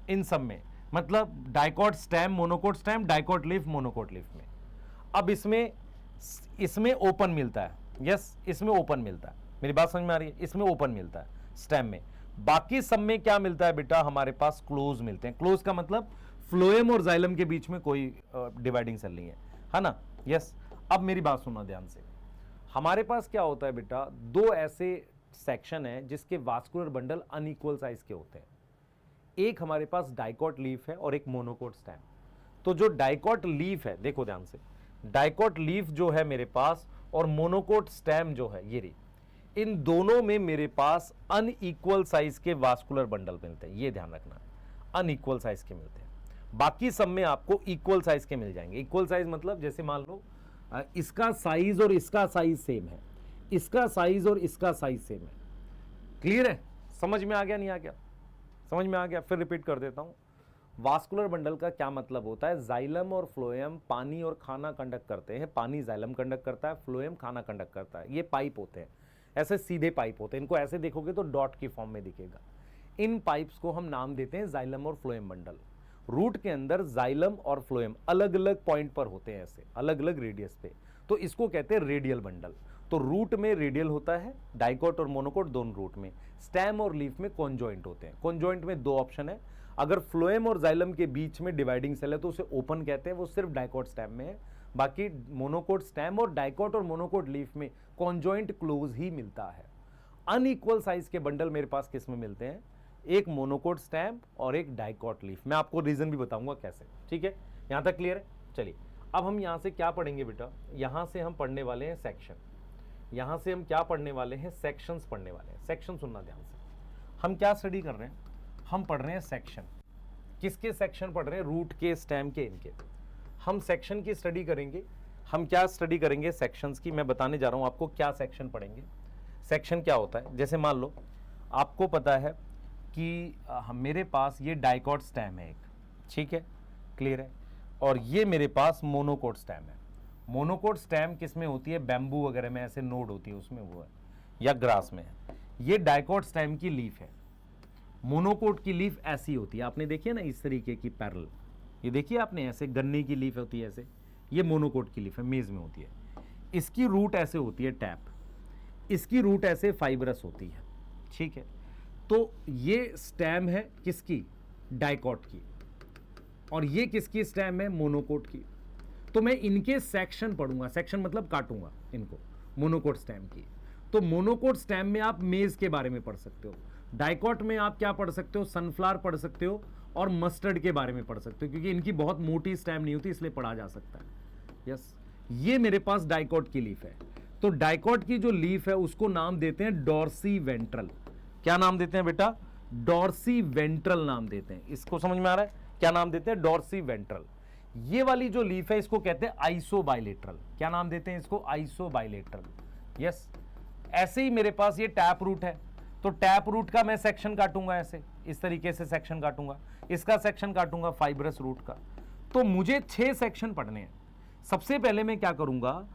इन सब में, मतलब dicot stem, monocot stem, dicot leaf, monocot leaf में। अब इसमें ओपन मिलता है, यस, इसमें ओपन मिलता है, मेरी बात समझ में आ रही है? इसमें ओपन मिलता है स्टेम में। बाकी सब में क्या मिलता है बेटा? हमारे पास क्लोज मिलते हैं। क्लोज का मतलब फ्लोएम और जाइलम के बीच में कोई डिवाइडिंग सेल नहीं है ना? यस। अब मेरी बात सुनना ध्यान से, हमारे पास क्या होता है बेटा? 2 ऐसे सेक्शन है जिसके वास्कुलर बंडल अनइक्वल साइज के होते हैं। एक हमारे पास डाइकोट लीफ है और एक मोनोकोट स्टेम। तो जो डाइकोट लीफ है, देखो ध्यान से, डाइकोट लीफ जो है मेरे पास और मोनोकोट स्टेम जो है, ये रही, इन दोनों में मेरे पास अनइक्वल साइज के वास्कुलर बंडल मिलते हैं। ये ध्यान रखना, अनइक्वल साइज के मिलते हैं। बाकी सब में आपको इक्वल साइज के मिल जाएंगे। इक्वल साइज मतलब जैसे मान लो इसका साइज और इसका साइज सेम है, इसका साइज और इसका साइज सेम है। क्लियर है? समझ में आ गया? नहीं आ गया? समझ में आ गया? फिर रिपीट कर देता हूं। वास्कुलर बंडल का क्या मतलब होता है? जाइलम और फ्लोएम पानी और खाना कंडक्ट करते हैं। पानी जाइलम कंडक्ट करता है, फ्लोएम खाना कंडक्ट करता है। ये पाइप होते हैं, ऐसे सीधे पाइप होते हैं। इनको ऐसे देखोगे तो डॉट की फॉर्म में दिखेगा। इन पाइप्स को हम नाम देते हैं जाइलम और फ्लोएम बंडल। रूट के अंदर जाइलम और फ्लोएम अलग अलग पॉइंट पर होते हैं, ऐसे अलग अलग रेडियस पे, तो इसको कहते हैं रेडियल बंडल। तो रूट में रेडियल होता है, डाइकोट और मोनोकोट दोनों रूट में। स्टेम और लीफ में कॉन्जॉइंट होते हैं। कॉन्जॉइंट में 2 ऑप्शन है, अगर फ्लोएम और जाइलम के बीच में डिवाइडिंग सेल है तो उसे ओपन कहते हैं, वो सिर्फ डाइकोट स्टेम में है। बाकी मोनोकोट स्टेम और डाइकोट और मोनोकोट लीफ में कॉन्जॉइंट क्लोज ही मिलता है। अनइक्वल साइज के बंडल मेरे पास किस में मिलते हैं? एक मोनोकोट स्टेम और एक डाइकोट लीफ। मैं आपको रीजन भी बताऊंगा कैसे, ठीक है? यहां तक क्लियर है? चलिए, अब हम यहां से क्या पढ़ेंगे बेटा? यहां से हम पढ़ने वाले हैं सेक्शन। यहां से हम क्या पढ़ने वाले हैं? सेक्शंस पढ़ने वाले हैं। सेक्शन सुनना ध्यान से। हम क्या स्टडी कर रहे हैं? हम पढ़ रहे हैं सेक्शन। किसके सेक्शन पढ़ रहे हैं? रूट के, स्टेम के, इनके। हम सेक्शन की स्टडी करेंगे। हम क्या स्टडी करेंगे? सेक्शंस की। मैं बताने जा रहा हूं आपको क्या सेक्शन पढ़ेंगे। सेक्शन क्या होता है? जैसे मान लो आपको पता है कि मेरे पास ये डाइकोट स्टेम है एक, ठीक है, क्लियर है, और ये मेरे पास मोनोकोट स्टेम है। मोनोकोट स्टेम किस में होती है? बैम्बू वगैरह में ऐसे नोड होती है, उसमें वो है, या ग्रास में है। ये डाइकोट स्टेम की लीफ है। मोनोकोट की लीफ ऐसी होती है, आपने देखी है ना, इस तरीके की पैरेलल। ये देखिए आपने, ऐसे गन्ने की लीफ होती है ऐसे, ये मोनोकोट की लीफ है, मेज में होती है। इसकी रूट ऐसे होती है टैप, इसकी रूट ऐसे फाइबरस होती है, ठीक है। तो ये स्टेम है किसकी? डाइकोट की, और ये किसकी स्टेम है? मोनोकोट की। तो मैं इनके सेक्शन पढ़ूंगा, सेक्शन मतलब काटूंगा इनको, मोनोकोट स्टेम की। तो मोनोकोट स्टेम में आप मेज के बारे में पढ़ सकते हो, डाइकोट में आप क्या पढ़ सकते हो? सनफ्लावर पढ़ सकते हो और मस्टर्ड के बारे में पढ़ सकते हो, क्योंकि इनकी बहुत मोटी स्टेम नहीं होती, इसलिए पढ़ा जा सकता है। यस, ये मेरे पास डाइकोट की लीफ है। तो डाइकोट की जो लीफ है उसको नाम देते हैं डॉर्सी वेंट्रल। क्या नाम देते हैं बेटा? डॉर्सी वेंट्रल नाम देते हैं। इसको समझ में आ रहा है? क्या नाम देते हैं? Dorsiventral. ये वाली जो लीफ है इसको कहते हैं आइसोबाइलेटरल। क्या नाम देते हैं इसको? आइसोबाइलेटरल। यस। ऐसे ही मेरे पास ये टैप रूट है। तो टैप रूट का मैं सेक्शन काटूंगा ऐसे, इस तरीके से सेक्शन काटूंगा, इसका सेक्शन काटूंगा फाइब्रस रूट का। तो मुझे 6 सेक्शन पढ़ने हैं। सबसे पहले मैं क्या करूंगा,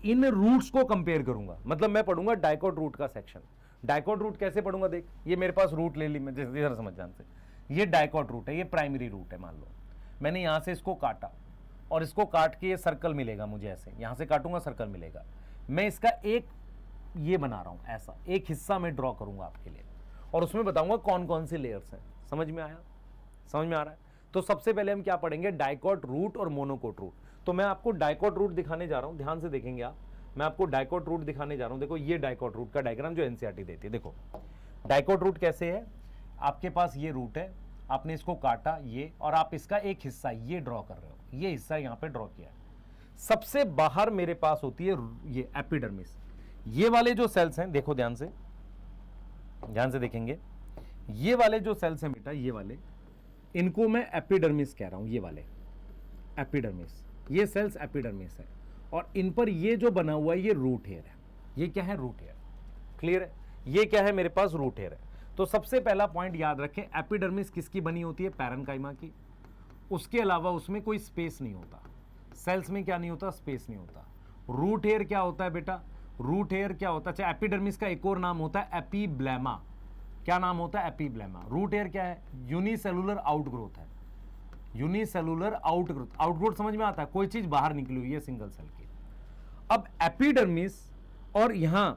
इन रूट्स को कंपेयर करूंगा, मतलब मैं पढ़ूंगा डाइकोट रूट का सेक्शन। डाइकोट रूट कैसे पढ़ूंगा, देख ये मेरे पास रूट ले ली मैं, जैसे इधर समझ जान से, ये डाइकोट रूट है, ये प्राइमरी रूट है। मान लो मैंने यहां से इसको काटा और इसको काट के ये सर्कल मिलेगा मुझे, ऐसे यहां से काटूंगा सर्कल मिलेगा। मैं इसका एक ये बना रहा हूं, ऐसा एक हिस्सा मैं ड्रॉ करूंगा आपके लिए और उसमें बताऊंगा कौन कौन सी लेयर्स हैं। समझ में आया, समझ में आ रहा है? तो सबसे पहले हम क्या पढ़ेंगे, डाइकोट रूट और मोनोकोट रूट। तो मैं आपको डाइकोट रूट दिखाने जा रहा हूं, ध्यान से देखेंगे आप, मैं आपको डाइकोट रूट दिखाने जा रहा हूं। देखो ये डाइकोट रूट का डायग्राम जो एनसीईआरटी देती है। देखो डाइकोट रूट कैसे है, आपके पास ये रूट है, आपने इसको काटा ये, और आप इसका एक हिस्सा ये ड्रॉ कर रहे हो, ये हिस्सा यहां पे ड्रॉ किया है। सबसे बाहर मेरे पास होती है ये एपिडर्मिस। ये वाले जो सेल्स हैं, देखो ध्यान से देखेंगे, ये वाले जो सेल्स हैं बेटा, ये वाले, इनको मैं एपिडर्मिस कह रहा हूं। ये वाले एपिडर्मिस, ये सेल्स एपिडर्मिस है, और इन पर ये जो बना हुआ है ये रूट हेयर है। ये क्या है, रूट हेयर। क्लियर है? ये क्या है मेरे पास, रूट हेयर है। तो सबसे पहला पॉइंट याद रखें, एपिडर्मिस किसकी बनी होती है, पैरेन्काइमा की। उसके अलावा उसमें कोई स्पेस नहीं होता, सेल्स में क्या नहीं होता, स्पेस नहीं होता। रूट हेयर क्या होता है बेटा, रूट हेयर क्या होता है, अच्छा एपिडर्मिस का एक और नाम होता है एपीब्लेमा। क्या नाम होता है, एपीब्लेमा। रूट हेयर क्या है, यूनिसेलुलर आउटग्रोथ है, यूनिसेलुलर आउटग्रोथ। आउटग्रोथ समझ में आता है, कोई चीज बाहर निकली हुई है सिंगल सेल की। अब एपिडर्मिस और यहां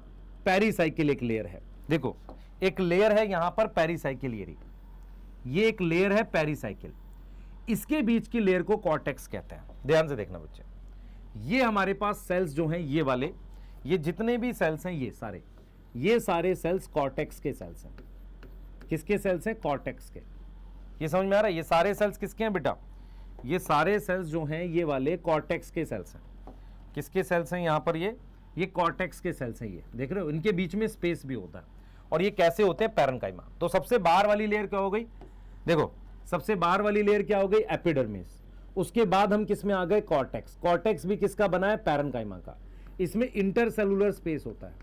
पेरिसाइकिल एक लेयर है। देखो एक लेयर है यहां पर पेरिसाइकिल, ये एक लेयर है पेरिसाइकिल, इसके बीच की लेयर को कॉर्टेक्स कहते हैं। ध्यान से देखना बच्चे, ये हमारे पास सेल्स जो हैं ये वाले, ये जितने भी सेल्स हैं ये सारे सेल्स कॉर्टेक्स के सेल्स हैं। किसके सेल्स हैं, कॉर्टेक्स के। ये समझ में आ रहा है, ये सारे सेल्स किसके हैं बेटा, ये सारे सेल्स जो हैं ये वाले कॉर्टेक्स के सेल्स हैं। किसके सेल्स हैं यहां पर, ये कॉर्टेक्स के सेल्स हैं। ये देख रहे हो, इनके बीच में स्पेस भी होता है, और ये कैसे होते हैं, पैरेन्काइमा। तो सबसे बाहर वाली लेयर क्या हो गई, देखो सबसे बाहर वाली लेयर क्या हो गई, एपिडर्मिस। उसके बाद हम किस में आ गए, कॉर्टेक्स। कॉर्टेक्स भी किसका बना है, पैरेन्काइमा का। इसमें इंटरसेलुलर स्पेस होता है।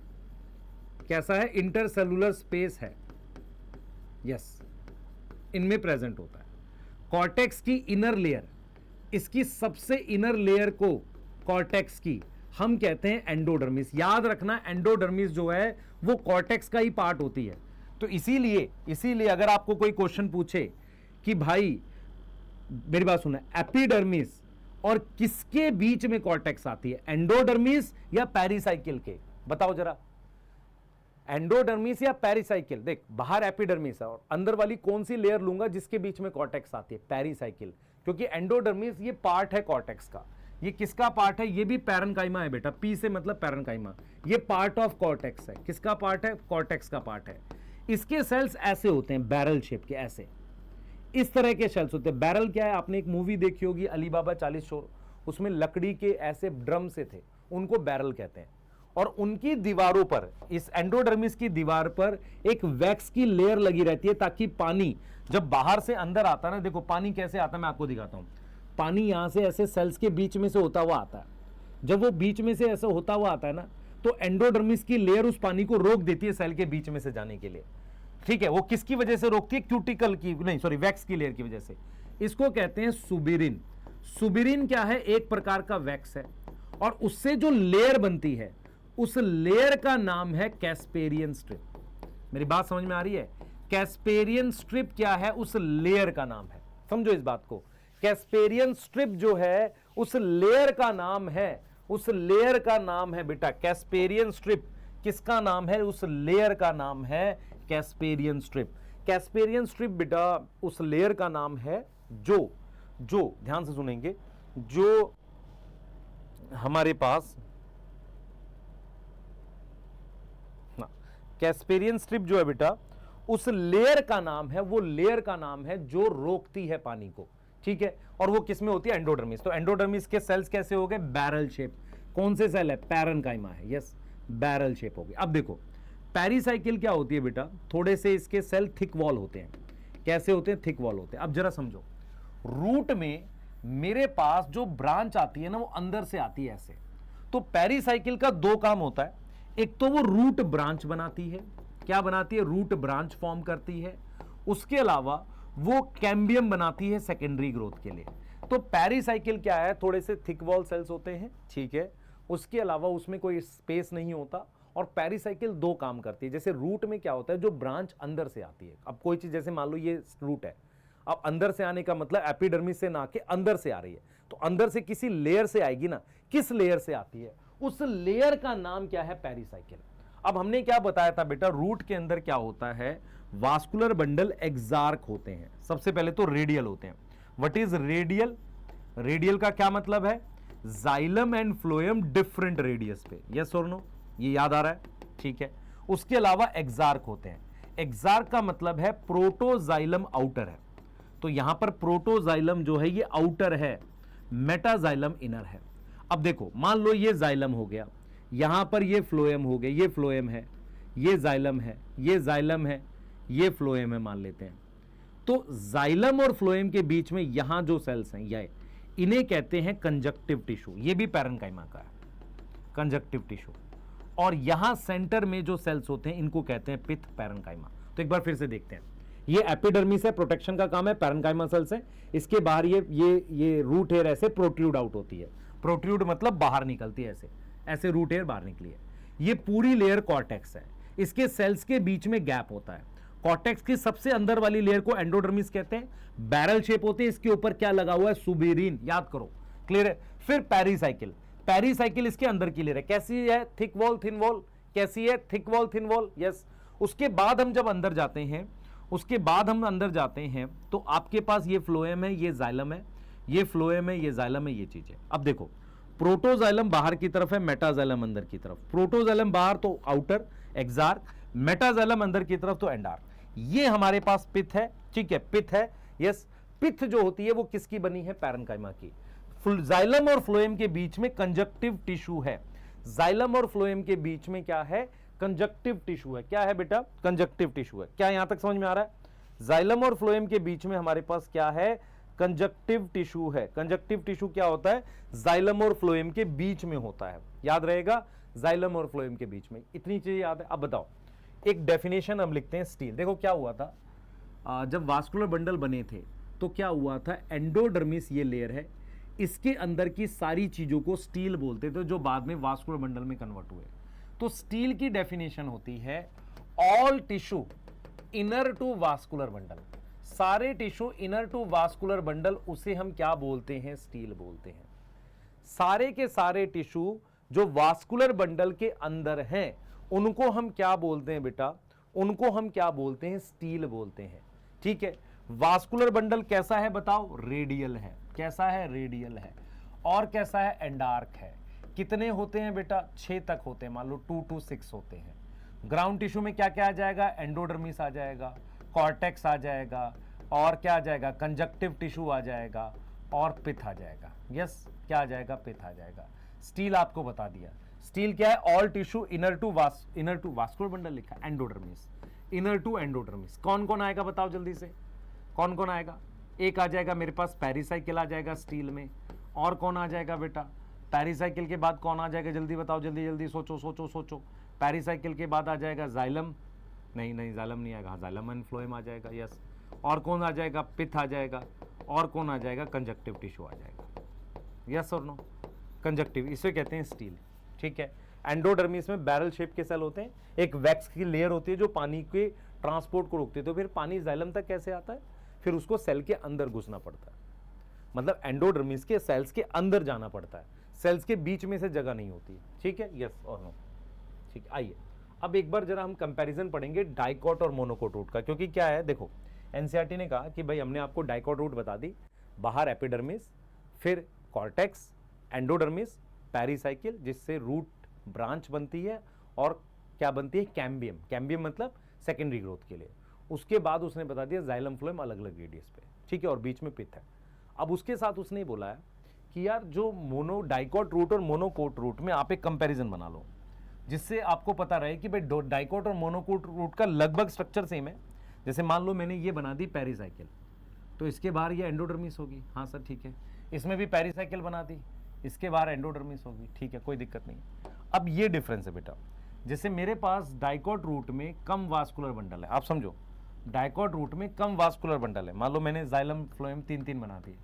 कैसा है, इंटरसेलुलर स्पेस है, यस, इनमें प्रेजेंट होता है। कॉर्टेक्स की इनर लेयर, इसकी सबसे इनर लेयर को कॉर्टेक्स की हम कहते हैं एंडोडर्मिस। याद रखना, एंडोडर्मिस जो है वो कॉर्टेक्स का ही पार्ट होती है। तो इसीलिए अगर आपको कोई क्वेश्चन पूछे कि भाई मेरी बात सुना, एपिडर्मिस और किसके बीच में कॉर्टेक्स आती है, एंडोडर्मिस या पेरिसाइकिल के, बताओ जरा, एंडोडर्मिस या पेरिसाइकिल। देख बाहर एपिडर्मिस है और अंदर वाली कौन सी लेयर लूंगा जिसके बीच में कॉर्टेक्स आती है, पेरिसाइकिल। क्योंकि एंडोडर्मिस ये पार्ट है कॉर्टेक्स का। ये किसका पार्ट है, ये भी पैरेन्काइमा है बेटा, पी से मतलब पैरेन्काइमा। ये पार्ट ऑफ कॉर्टेक्स है। किसका पार्ट है, कॉर्टेक्स का पार्ट है। इसके सेल्स ऐसे होते हैं, बैरल शेप के, ऐसे इस तरह के सेल्स होते हैं। बैरल क्या है, आपने एक मूवी देखी होगी अली बाबा 40 चोर, उसमें लकड़ी के ऐसे ड्रम से थे, उनको बैरल कहते हैं। और उनकी दीवारों पर, इस एंडोडर्मिस की दीवार पर एक वैक्स की लेयर लगी रहती है, ताकि पानी जब बाहर से अंदर आता है ना, देखो पानी कैसे आता है मैं आपको दिखाता हूं। पानी यहां से ऐसे सेल्स के बीच में से होता हुआ आता है। जब वो बीच में से ऐसे होता हुआ आता है ना, तो एंडोडर्मिस की लेयर उस पानी को रोक देती है सेल के बीच में से जाने के लिए। ठीक है, वो किसकी वजह से रोकती है, क्यूटिकल की, नहीं सॉरी, वैक्स की लेयर की वजह से। इसको कहते हैं सुबिरिन। सुबिरिन क्या है, एक प्रकार का वैक्स है, और उससे जो लेयर बनती है उस लेयर का नाम है कैस्पेरियन स्ट्रिप। मेरी बात समझ में आ रही है, कैस्पेरियन स्ट्रिप क्या है, उस लेयर का नाम है। समझो इस बात को, कैस्पेरियन स्ट्रिप जो है उस लेयर का नाम है, उस लेयर का नाम है बेटा कैस्पेरियन स्ट्रिप। किसका नाम है, उस लेयर का नाम है कैस्पेरियन स्ट्रिप। कैस्पेरियन स्ट्रिप बेटा उस लेयर का नाम है जो ध्यान से सुनेंगे, जो हमारे पास कैस्पेरियन स्ट्रिप जो है बेटा उस लेयर का नाम है, वो लेयर का नाम है जो रोकती है पानी को। ठीक है, और वो किस में होती है, एंडोडर्मिस। तो एंडोडर्मिस के सेल्स कैसे हो गए, बैरल शेप। कौन से सेल है, पैरेन्काइमा है, यस, बैरल शेप हो गई। अब देखो पेरिसाइकिल क्या होती है बेटा, थोड़े से इसके सेल थिक वॉल होते हैं। कैसे होते हैं, थिक वॉल होते हैं। अब जरा समझो, रूट में मेरे पास जो ब्रांच आती है ना, वो अंदर से आती है ऐसे। तो पेरिसाइकिल का दो काम होता है, एक तो वो रूट ब्रांच बनाती है, क्या बनाती है, रूट ब्रांच फॉर्म करती है। उसके अलावा वो कैम्बियम बनाती है सेकेंडरी ग्रोथ के लिए। तो पेरिसाइकिल क्या है, थोड़े से थिक वॉल सेल्स होते हैं, ठीक है, उसके अलावा उसमें कोई स्पेस नहीं होता। और पेरिसाइकिल दो काम करती है। जैसे रूट में क्या होता है, जो ब्रांच अंदर से आती है, अब कोई चीज जैसे मान लो ये रूट है, अब अंदर से आने का मतलब एपिडर्मिस से ना के अंदर से आ रही है, तो अंदर से किसी लेयर से आएगी ना, किस लेयर से आती है, उस लेयर का नाम क्या है, पेरिसाइकिल। अब हमने क्या बताया था बेटा, रूट के अंदर क्या होता है, वास्कुलर बंडल एक्सार्क होते हैं। सबसे पहले तो रेडियल होते हैं। व्हाट इज रेडियल, रेडियल का क्या मतलब है, xylem and phloem different radius पे, यस और नो, ये याद आ रहा है, ठीक है। उसके अलावा एक्सार्क होते हैं। एक्सार्क का मतलब है प्रोटोजाइलम आउटर है, तो यहां पर प्रोटोजाइलम जो है ये आउटर है, मेटाजाइलम इनर है। अब देखो मान लो ये जाइलम हो गया, यहां पर ये फ्लोएम हो गया, ये फ्लोएम है, ये जाइलम है, ये जाइलम है, ये फ्लोएम है मान लेते हैं। तो जाइलम और फ्लोएम के बीच में यहां जो सेल्स हैं ये, इन्हें कहते हैं कंजक्टिव टिश्यू। ये भी पैरेन्काइमा का है, कंजक्टिव टिश्यू। और यहां सेंटर में जो सेल्स होते हैं इनको कहते हैं पिथ पैरेन्काइमा। तो एक बार फिर से देखते हैं, ये एपिडर्मिस है, प्रोटेक्शन का काम है, पैरेन्काइमा सेल्स है। इसके बाहर ये रूट हेयर ऐसे प्रोट्रूड आउट होती है, प्रोट्रूड मतलब बाहर निकलती है, ऐसे ऐसे रूट हेयर बाहर निकली है। ये पूरी लेयर कॉर्टेक्स है, इसके सेल्स के बीच में गैप होता है। कॉर्टेक्स की सबसे अंदर वाली लेयर को एंडोडर्मिस कहते हैं, बैरल शेप होते हैं, इसके ऊपर क्या लगा हुआ है, सुबेरिन, याद करो, क्लियर है। फिर पेरिसाइकिल, पेरिसाइकिल इसके अंदर की लेयर है, कैसी है, थिक वॉल थिन वॉल, कैसी है, thick wall thin wall, yes. उसके बाद हम जब अंदर जाते हैं, उसके बाद हम अंदर जाते हैं तो आपके पास ये फ्लोएम है, ये जाइलम है, ये फ्लोएम है, ये जाइलम है, ये चीज है। अब देखो प्रोटोजाइलम बाहर की तरफ है, मेटाजाइलम अंदर की तरफ। प्रोटोजाइलम बाहर तो आउटर एक्सार्क, मेटाजाइलम अंदर की तरफ तो एंडार्क। ये हमारे पास पिथ है, ठीक है, पिथ है, यस। पिथ जो होती है वो किसकी बनी है, पैरेन्काइमा की। जाइलम और फ्लोएम के बीच में कंजक्टिव टिश्यू है। जाइलम और फ्लोएम के बीच में क्या है, कंजक्टिव टिश्यू है। क्या है बेटा, कंजक्टिव टिश्यू है। क्या यहां तक समझ में आ रहा है, जाइलम और फ्लोएम के बीच में हमारे पास क्या है, कंजक्टिव टिश्यू है। कंजक्टिव टिश्यू क्या होता है, जाइलम और फ्लोएम के बीच में होता है, याद रहेगा, जाइलम और फ्लोएम के बीच में। इतनी चीजें याद है। अब बताओ एक डेफिनेशन हम लिखते हैं स्टील। देखो क्या हुआ था, जब वास्कुलर बंडल बने थे तो क्या हुआ था, एंडोडर्मिस ये लेयर है, इसके अंदर की सारी चीजों को स्टील बोलते थे, जो बाद में वास्कुलर बंडल में कन्वर्ट हुए। तो स्टील की डेफिनेशन होती है all tissue inner to vascular bundle, सारे tissue inner to vascular bundle, उसे हम क्या बोलते हैं, स्टील बोलते हैं। सारे के सारे टिश्यू जो वास्कुलर बंडल के अंदर हैं उनको हम क्या बोलते हैं बेटा, उनको हम क्या बोलते हैं, स्टील बोलते हैं, ठीक है। वास्कुलर बंडल कैसा है बताओ, रेडियल है। कैसा है, रेडियल है। और कैसा है, एंडार्क है। कितने होते हैं बेटा, 6 तक होते हैं, मान लो 2 to 6 होते हैं। ग्राउंड टिश्यू में क्या क्या आ जाएगा, एंडोडर्मिस आ जाएगा, कॉर्टेक्स आ जाएगा, और क्या आ जाएगा, कंजक्टिव टिश्यू आ जाएगा, और पिथ आ जाएगा। यस, क्या आ जाएगा, पिथ आ जाएगा। स्टील आपको बता दिया। स्टील क्या है, all tissue inner to vascular bundle लिखा, एंडोडर्मिस, इनर टू एंडोडर्मिस। कौन कौन आएगा बताओ जल्दी से, कौन कौन आएगा। एक आ जाएगा मेरे पास पेरिसाइकिल आ जाएगा स्टील में, और कौन आ जाएगा बेटा, पेरिसाइकिल के बाद कौन आ जाएगा, जल्दी बताओ, जल्दी जल्दी सोचो सोचो सोचो। पेरिसाइकिल के बाद आ जाएगा जाइलम, नहीं जाइलम नहीं आएगा, जाइलम एंड फ्लोएम आ जाएगा, यस। और कौन आ जाएगा, पिथ आ जाएगा, और कौन आ जाएगा, कंजक्टिव टिश्यू आ जाएगा, यस और नो। कंजक्टिव इसे कहते हैं स्टील, ठीक है। एंडोडर्मिस में बैरल शेप के सेल होते हैं, एक वैक्स की लेयर होती है जो पानी के ट्रांसपोर्ट को रोकती है। तो फिर पानी जाइलम तक कैसे आता है, फिर उसको सेल के अंदर घुसना पड़ता है, मतलब एंडोडर्मिस के सेल्स के अंदर जाना पड़ता है, सेल्स के बीच में से जगह नहीं होती, ठीक है, यस और नो, ठीक है। आइए अब एक बार जरा हम कंपैरिजन पढ़ेंगे डाइकॉट और मोनोकोट रूट का, क्योंकि क्या है, देखो एनसीईआरटी ने कहा कि भाई हमने आपको डाइकॉट रूट बता दी, बाहर एपिडर्मिस, फिर कॉर्टेक्स, एंडोडर्मिस, पेरिसाइकिल जिससे रूट ब्रांच बनती है, और क्या बनती है, कैम्बियम। कैम्बियम मतलब सेकेंडरी ग्रोथ के लिए। उसके बाद उसने बता दिया जाइलम फ्लोएम अलग अलग रेडियस पे, ठीक है, और बीच में पिथ है। अब उसके साथ उसने बोला है कि यार जो मोनो डाइकॉट रूट और मोनोकोट रूट में आप एक कंपैरिजन बना लो, जिससे आपको पता रहे कि भाई डाइकॉट और मोनोकोट रूट का लगभग स्ट्रक्चर सेम है। जैसे मान लो मैंने ये बना दी पेरिसाइकिल, तो इसके बाहर ये एंडोडर्मिस होगी, हाँ सर ठीक है। इसमें भी पेरिसाइकिल बना दी, इसके बाहर एंडोडर्मिस होगी, ठीक है, कोई दिक्कत नहीं। अब ये डिफरेंस है बेटा, जैसे मेरे पास डाइकॉट रूट में कम वास्कुलर बंडल है, आप समझो डाइकॉट रूट में कम वास्कुलर बंडल है, मान लो मैंने जाइलम फ्लोएम 3-3 बना दिए।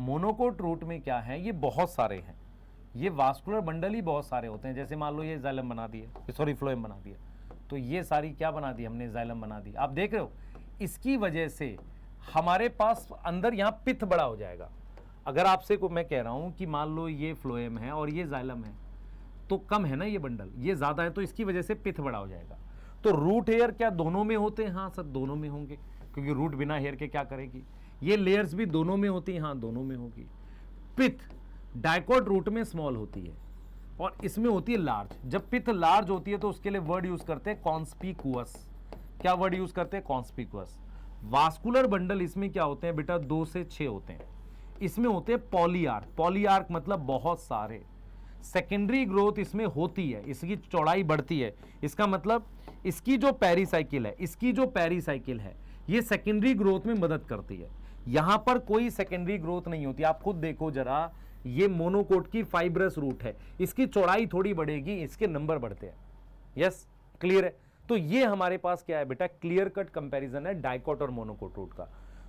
मोनोकोट रूट में क्या है, ये बहुत सारे हैं, ये वास्कुलर बंडल ही बहुत सारे होते हैं। जैसे मान लो ये जाइलम बना दिए, सॉरी फ्लोएम बना दिया, तो ये सारी क्या बना दी हमने, जाइलम बना दी। आप देख रहे हो इसकी वजह से हमारे पास अंदर यहाँ पित्त बड़ा हो जाएगा। अगर आपसे को मैं कह रहा हूं कि मान लो ये फ्लोएम है और ये जाइलम है, तो कम है ना ये बंडल, ये ज्यादा है, तो इसकी वजह से पित्त बड़ा हो जाएगा। तो रूट हेयर क्या दोनों में होते हैं? हाँ सर दोनों में होंगे, क्योंकि रूट बिना हेयर के क्या करेगी। ये लेयर्स भी दोनों में होती हैं, हाँ दोनों में होगी। पित्त डाइकॉट रूट में स्मॉल होती है और इसमें होती है लार्ज। जब पित्त लार्ज होती है तो उसके लिए वर्ड यूज करते हैं कॉन्स्पिकुअस। क्या वर्ड यूज करते हैं? कॉन्स्पिकुअस। वास्कुलर बंडल इसमें क्या होते हैं बेटा, 2 से 6 होते हैं। इसमें होते हैं पॉलीआर्क। पॉलीआर्क मतलब बहुत सारे। सेकेंडरी ग्रोथ इसमें होती है, इसकी चौड़ाई बढ़ती है। इसका मतलब इसकी जो पेरीसाइकिल है, इसकी जो पेरीसाइकिल है, ये सेकेंडरी ग्रोथ में मदद करती है। यहां पर कोई सेकेंडरी ग्रोथ नहीं होती। आप खुद देखो जरा, ये मोनोकोट की फाइब्रस रूट है, इसकी चौड़ाई थोड़ी बढ़ेगी, इसके नंबर बढ़ते हैं। यस, क्लियर है? तो ये हमारे पास क्या है बेटा, क्लियर कट कंपैरिजन है डाइकॉट और मोनोकोट रूट का।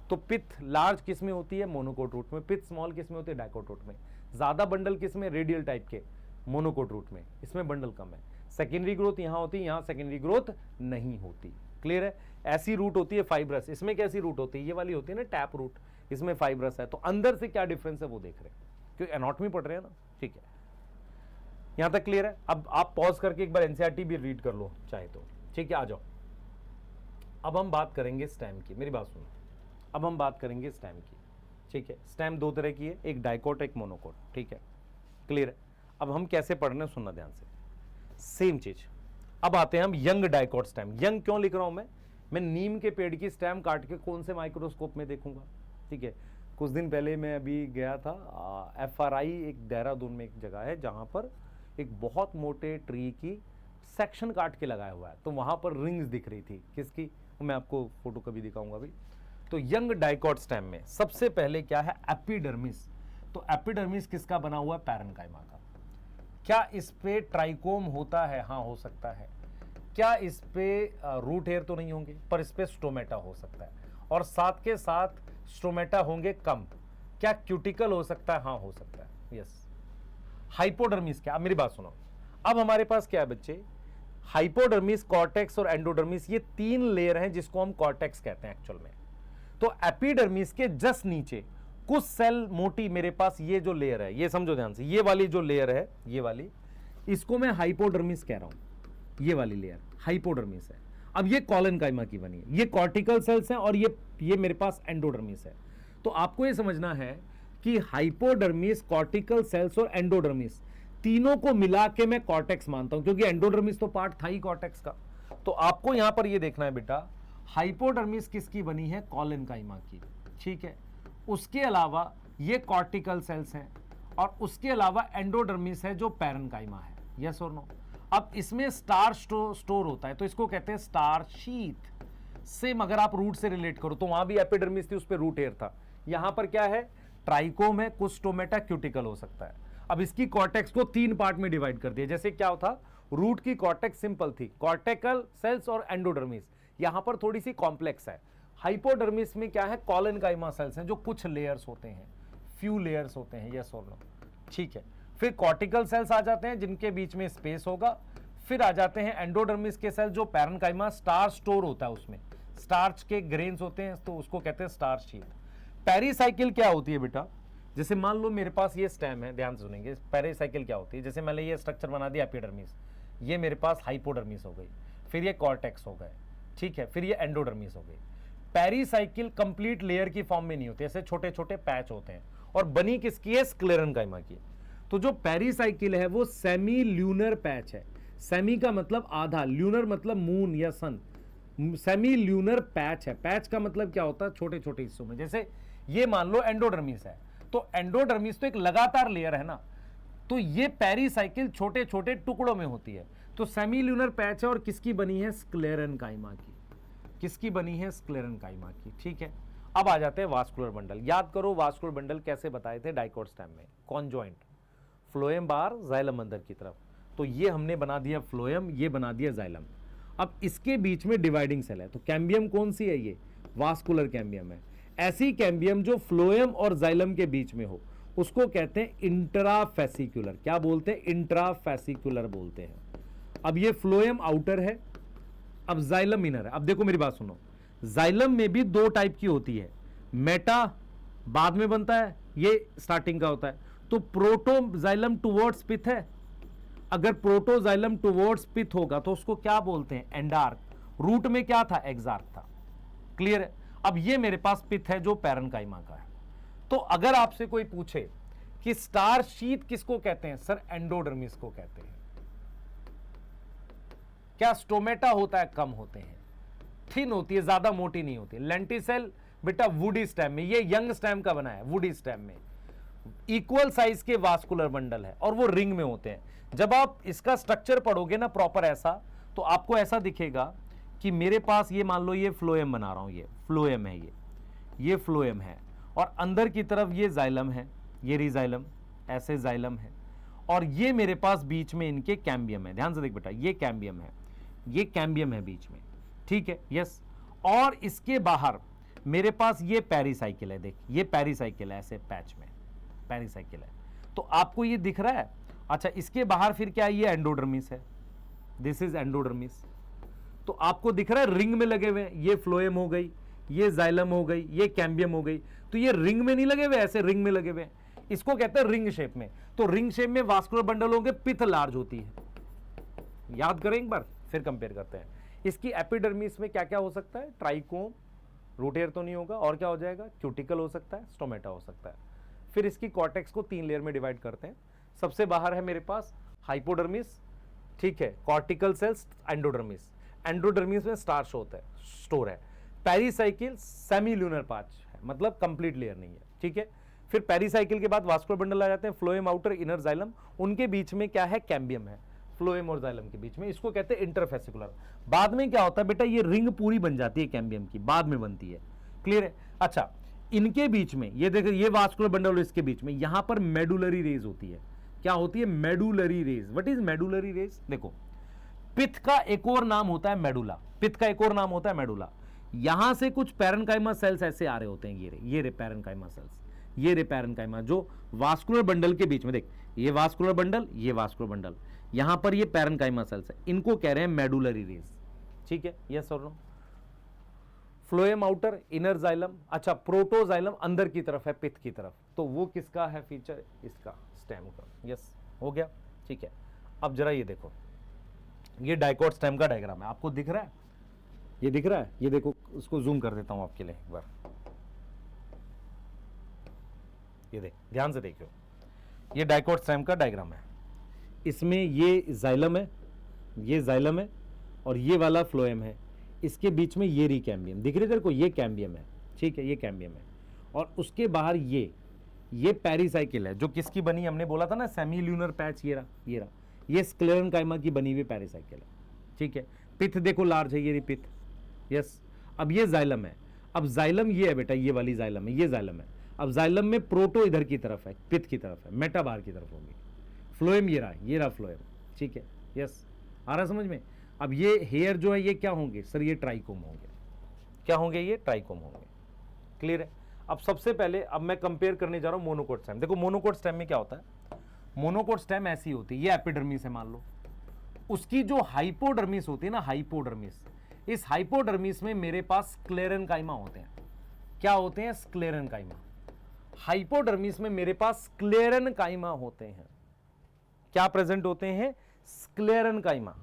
तो पित्त लार्ज किस में होती है? मोनोकोट रूट में। पित्त स्मॉल किस में होती है? डाइकॉट रूट में। ज्यादा बंडल किस में? रेडियल टाइप के मोनोकोट रूट में, इसमें बंडल कम है। सेकेंडरी ग्रोथ यहां होती है, यहां सेकेंडरी ग्रोथ नहीं होती। क्लियर है? ऐसी रूट होती है फाइब्रस, इसमें कैसी रूट होती है? ये वाली होती है ना टैप रूट, इसमें फाइब्रस है। तो अंदर से क्या डिफरेंस है वो देख रहे हैं, क्योंकि एनाटॉमी पढ़ रहे हैं ना। ठीक है, यहां तक क्लियर है? अब आप पॉज करके एक बार एनसीईआरटी भी रीड कर लो चाहे तो। ठीक है, आ जाओ। अब हम बात करेंगे स्टेम की, मेरी बात सुनो। अब हम बात करेंगे स्टेम की। ठीक है, स्टेम 2 तरह की है, एक डाइकॉट एक मोनोकोट। ठीक है, क्लियर है? अब हम कैसे पढ़ने, सुनना ध्यान से, सेम चीज। अब आते हैं हम यंग डाइकॉट स्टेम। यंग क्यों लिख रहा हूं मैं नीम के पेड़ की स्टेम काट के कौन से माइक्रोस्कोप में देखूंगा? ठीक है, कुछ दिन पहले मैं अभी गया था FRI, एक देहरादून में एक जगह है जहां पर एक बहुत मोटे ट्री की सेक्शन काट के लगाया हुआ है, तो वहां पर रिंग्स दिख रही थी। किसकी? मैं आपको फोटो कभी दिखाऊंगा अभी। तो यंग डाइकॉट स्टेम में सबसे पहले क्या है, एपिडर्मिस। तो एपिडर्मिस किसका बना हुआ है? पैरेन्काइमा का। क्या इस पे ट्राइकोम होता है? हाँ हो सकता है। क्या इस पे रूट हेयर तो नहीं होंगे, पर इस पे स्टोमेटा हो सकता है, और साथ के साथ स्टोमेटा होंगे कम। क्या क्यूटिकल हो सकता है? हाँ हो सकता है। यस। हाइपोडर्मिस क्या? अब मेरी बात सुनो। अब हमारे पास क्या है बच्चे, हाइपोडर्मिस, कॉर्टेक्स और एंडोडर्मिस, ये 3 लेयर हैं जिसको हम कॉर्टेक्स कहते हैं एक्चुअल में। तो एपिडर्मिस के जस्ट नीचे कुछ सेल मोटी, मेरे पास ये जो लेयर है, ये समझो ध्यान से, ये वाली जो लेयर है, ये वाली, इसको मैं हाइपोडर्मिस कह रहा हूं। ये वाली लेयर हाइपोडर्मिस है। अब ये कॉलेनकाइमा की बनी है, ये कॉर्टिकल सेल्स हैं, और ये मेरे पास एंडोडर्मिस है। तो आपको ये समझना है कि हाइपोडर्मिस, कॉर्टिकल सेल्स और एंडोडर्मिस तीनों को मिला के मैं कॉर्टेक्स मानता हूं, क्योंकि एंडोडर्मिस तो पार्ट था ही कॉर्टेक्स का। तो आपको यहां पर ये देखना है बेटा, हाइपोडर्मिस किसकी बनी है? कॉलेनकाइमा की। ठीक है, उसके अलावा ये कॉर्टिकल सेल्स हैं, और उसके अलावा एंडोडर्मिस है जो पैरेन्काइमा है। यस और नो? अब इसमें स्टार्च स्टोर होता है, तो इसको कहते हैं स्टार्च शीथ। सेम अगर आप रूट से रिलेट करो तो वहां भी एपिडर्मिस थी, उस पर रूट हेयर था। यहां पर क्या है? ट्राइकोम है, कुछ स्टोमेटा, क्यूटिकल हो सकता है। अब इसकी कॉर्टेक्स को 3 पार्ट में डिवाइड कर दिया। जैसे क्या होता, रूट की कॉर्टेक्स सिंपल थी, कॉर्टिकल सेल्स और एंडोडर्मिस। यहां पर थोड़ी सी कॉम्प्लेक्स है। हाइपोडर्मिस में क्या है? कॉलेनकाइमा सेल्स हैं, जो कुछ लेयर्स होते हैं, फ्यू लेयर्स होते हैं। यस और नो? ठीक है। फिर कॉर्टिकल सेल्स आ जाते हैं जिनके बीच में स्पेस होगा। फिर आ जाते हैं एंडोडर्मिस के सेल, जो पैरेन्काइमा, स्टार्च स्टोर होता है, उसमें स्टार्च के ग्रेन्स होते हैं, तो उसको कहते हैं स्टार्च शीथ। पेरीसाइकिल क्या होती है बेटा? जैसे मान लो मेरे पास ये स्टेम है, ध्यान से सुनेंगे, पेरीसाइकिल क्या होती है? जैसे मैंने ये स्ट्रक्चर बना दिया एपिडर्मिस, ये मेरे पास हाइपोडर्मिस हो गई, फिर ये कॉर्टेक्स हो गए, ठीक है, फिर ये एंडोडर्मिस हो गई। पेरीसाइकिल कंप्लीट लेयर की फॉर्म में नहीं होती, ऐसे छोटे छोटे पैच होते हैं, और बनी किसकी है? स्क्लेरेनकाइमा की। तो जो पेरीसाइकिल है वो सेमी ल्यूनर पैच है। सेमी का मतलब आधा, ल्यूनर मतलब मून या सन। सेमी ल्यूनर पैच है। पैच का मतलब क्या होता है? छोटे छोटे हिस्सों में। जैसे ये मान लो एंडोडर्मिस है, तो एंडोडर्मिस तो एक लगातार लेयर है ना, तो ये पेरीसाइकिल छोटे छोटे टुकड़ों में होती है। तो सेमी ल्यूनर पैच है, और किसकी बनी है? स्क्लेरेनकाइमा की। किसकी बनी है? स्क्लेरेनकाइमा की। ठीक है, अब आ जाते हैं वास्कुलर बंडल। याद करो वास्कुलर बंडल कैसे बताए थे डाइकॉट स्टेम में? कॉन्जॉइंट, फ्लोएम बार, जाइलम अंदर की तरफ। तो ये हमने बना दिया फ्लोएम, ये बना दिया जाइलम। अब इसके बीच में डिवाइडिंग सेल है, तो कैम्बियम कौन सी है? ये वास्कुलर कैम्बियम है। ऐसी कैम्बियम जो फ्लोएम और जाइलम के बीच में हो उसको कहते हैं इंट्राफेसिकुलर। क्या बोलते हैं? इंट्राफेसिकुलर बोलते हैं। अब ये फ्लोएम आउटर है, अब जाइलम इनर है। अब देखो मेरी बात सुनो, जाइलम में भी दो टाइप की होती है, मेटा बाद में बनता है, ये स्टार्टिंग का होता है। तो प्रोटोजाइलम टुवर्ड्स पिथ है, अगर प्रोटोजाइलम टुवर्ड्स पिथ होगा तो उसको क्या बोलते हैं? एंडार्क। रूट में क्या था? एक्सार्क था। क्लियर है? अब ये मेरे पास पिथ है जो पैरेन्काइमा का है। तो अगर आपसे कोई पूछे कि स्टार शीथ किसको कहते हैं? सर एंडोडर्मिस को कहते हैं। क्या स्टोमेटा होता है? कम होते हैं, थिन होती है, ज्यादा मोटी नहीं होती। लेंटिसेल बेटा वुडी स्टेम में, ये यंग स्टेम का बना है, वुडी स्टेम में इक्वल साइज के वास्कुलर बंडल है और वो रिंग में होते हैं। जब आप इसका स्ट्रक्चर पढ़ोगे ना प्रॉपर ऐसा, तो आपको ऐसा दिखेगा कि मेरे पास ये मान लो ये फ्लोएम बना रहा हूं, ये फ्लोएम है, ये फ्लोएम है और अंदर की तरफ ये जाइलम है, ये रिजाइलम, ऐसे जाइलम है और ये मेरे पास बीच में इनके कैम्बियम है। ध्यान से देख बेटा, ये कैम्बियम है, ये कैम्बियम है बीच में, ठीक है, यस। और इसके बाहर मेरे पास ये पेरिसाइकिल है, देख ये पेरिसाइकिल है, ऐसे पैच में पेरिसाइकिल है, तो आपको ये दिख रहा है। अच्छा, इसके बाहर फिर क्या है? ये एंडोडर्मिस है, दिस इज एंडोडर्मिस। तो आपको दिख रहा है रिंग में लगे हुए, ये फ्लोएम हो गई, ये जाइलम हो गई, ये कैम्बियम हो गई। तो ये रिंग में नहीं लगे हुए, ऐसे रिंग में लगे हुए, इसको कहते हैं रिंग शेप में। तो रिंग शेप में वास्कुलर बंडल होंगे, पिथ लार्ज होती है। याद करें एक बार, फिर कंपेयर करते हैं। इसकी एपिडर्मिस में क्या क्या हो सकता है? ट्राइकोम, रूट हेयर तो नहीं होगा, और क्या हो जाएगा? क्यूटिकल हो सकता है, स्टोमेटा हो सकता है। फिर इसकी कॉर्टेक्स को 3 लेयर में डिवाइड करते हैं। सबसे बाहर है मेरे पास हाइपोडर्मिस, ठीक है, कॉर्टिकल सेल्स, एंडोडर्मिस। एंडोडर्मिस में स्टार्च होता है, स्टोर है। पेरिसाइकिल सेमील्यूनर पार्ट है, मतलब कंप्लीट लेयर नहीं है, ठीक है। फिर पेरिसाइकिल के बाद वास्कुलर बंडल आ जाते हैं, फ्लोएम आउटर, इनर जाइलम, उनके बीच में क्या है? कैम्बियम है, फ्लोएम और जाइलम के बीच में, इसको कहते हैं इंटरफेसिकुलर। बाद में क्या होता है बेटा? ये रिंग पूरी बन जाती है कैम्बियम की, बाद में बनती है। क्लियर है? अच्छा, इनके बीच में ये देखो, ये वास्कुलर बंडल, इसके बीच में यहां पर मेडुलरी रेज होती है। क्या होती है? Medullary rays. What is medullary rays? देखो, पिथ का एक और नाम होता है मेडुला, पिथ का एक और नाम होता है मेडुला। यहां से कुछ पैरेन्काइमा सेल्स ऐसे आ रहे होते हैं, ये रे पैरेन्काइमा सेल्स, ये रे पैरेन्काइमा, जो वास्कुलर बंडल के बीच में, देख ये वास्कुलर बंडल, ये वास्कुलर बंडल, यहां पर ये पैरेन्काइमा सेल्स है, इनको कह रहे हैं मेडुलरी रेज, ठीक है, यस और no. Phloem outer, inner xylem. अच्छा, प्रोटोजाइलम अंदर की तरफ है, पिथ की तरफ, तो वो किसका है फीचर? इसका, स्टेम का, यस हो गया, ठीक है। अब जरा ये देखो, ये डाइकोट स्टेम का डायग्राम है, आपको दिख रहा है? ये दिख रहा है? ये देखो, उसको जूम कर देता हूं आपके लिए एक बार, ये देख, ध्यान से देखियो, ये डाइकोट स्टेम का डायग्राम है। इसमें ये जाइलम है, ये जाइलम है और ये वाला फ्लोएम है, इसके बीच में ये कैम्बियम दिख रही है तेरे को, ये कैम्बियम है, ठीक है, ये कैम्बियम है। और उसके बाहर ये पेरिसाइकिल है, जो किसकी बनी? हमने बोला था ना सेमील्यूनर पैच, ये रहा, ये स्क्लेरेन्काइमा की बनी हुई पेरिसाइकिल है, ठीक है। पिथ देखो लार्ज है, ये पिथ, यस। अब ये जाइलम है, अब जाइलम ये है बेटा, ये वाली जाइलम है, ये जाइलम है। अब जाइलम में प्रोटो इधर की तरफ है, पिथ की तरफ है, मेटा बाहर की तरफ होगी। फ्लोएम ये रहा फ्लोएम, ठीक है, यस, आ रहा समझ में? अब ये हेयर जो है ये क्या होंगे? सर ये ट्राइकोम होंगे। क्या होंगे? ये ट्राइकोम होंगे। क्लियर है? अब सबसे पहले अब मैं कंपेयर करने जा रहा हूं मोनोकोट स्टेम। देखो मोनोकोट स्टेम में क्या होता है? मोनोकोट स्टेम ऐसी होती है, ये एपिडर्मिस है मान लो, उसकी जो हाइपोडर्मिस होती है ना, हाइपोडर्मिस, इस हाइपोडर्मिस में मेरे पास स्क्लेरेन्काइमा होते हैं। क्या होते हैं? स्क्लेरेन्काइमा। हाइपोडर्मिस में मेरे पास स्क्लेरेन्काइमा होते हैं। क्या प्रेजेंट होते हैं? स्क्लेरेन्काइमा।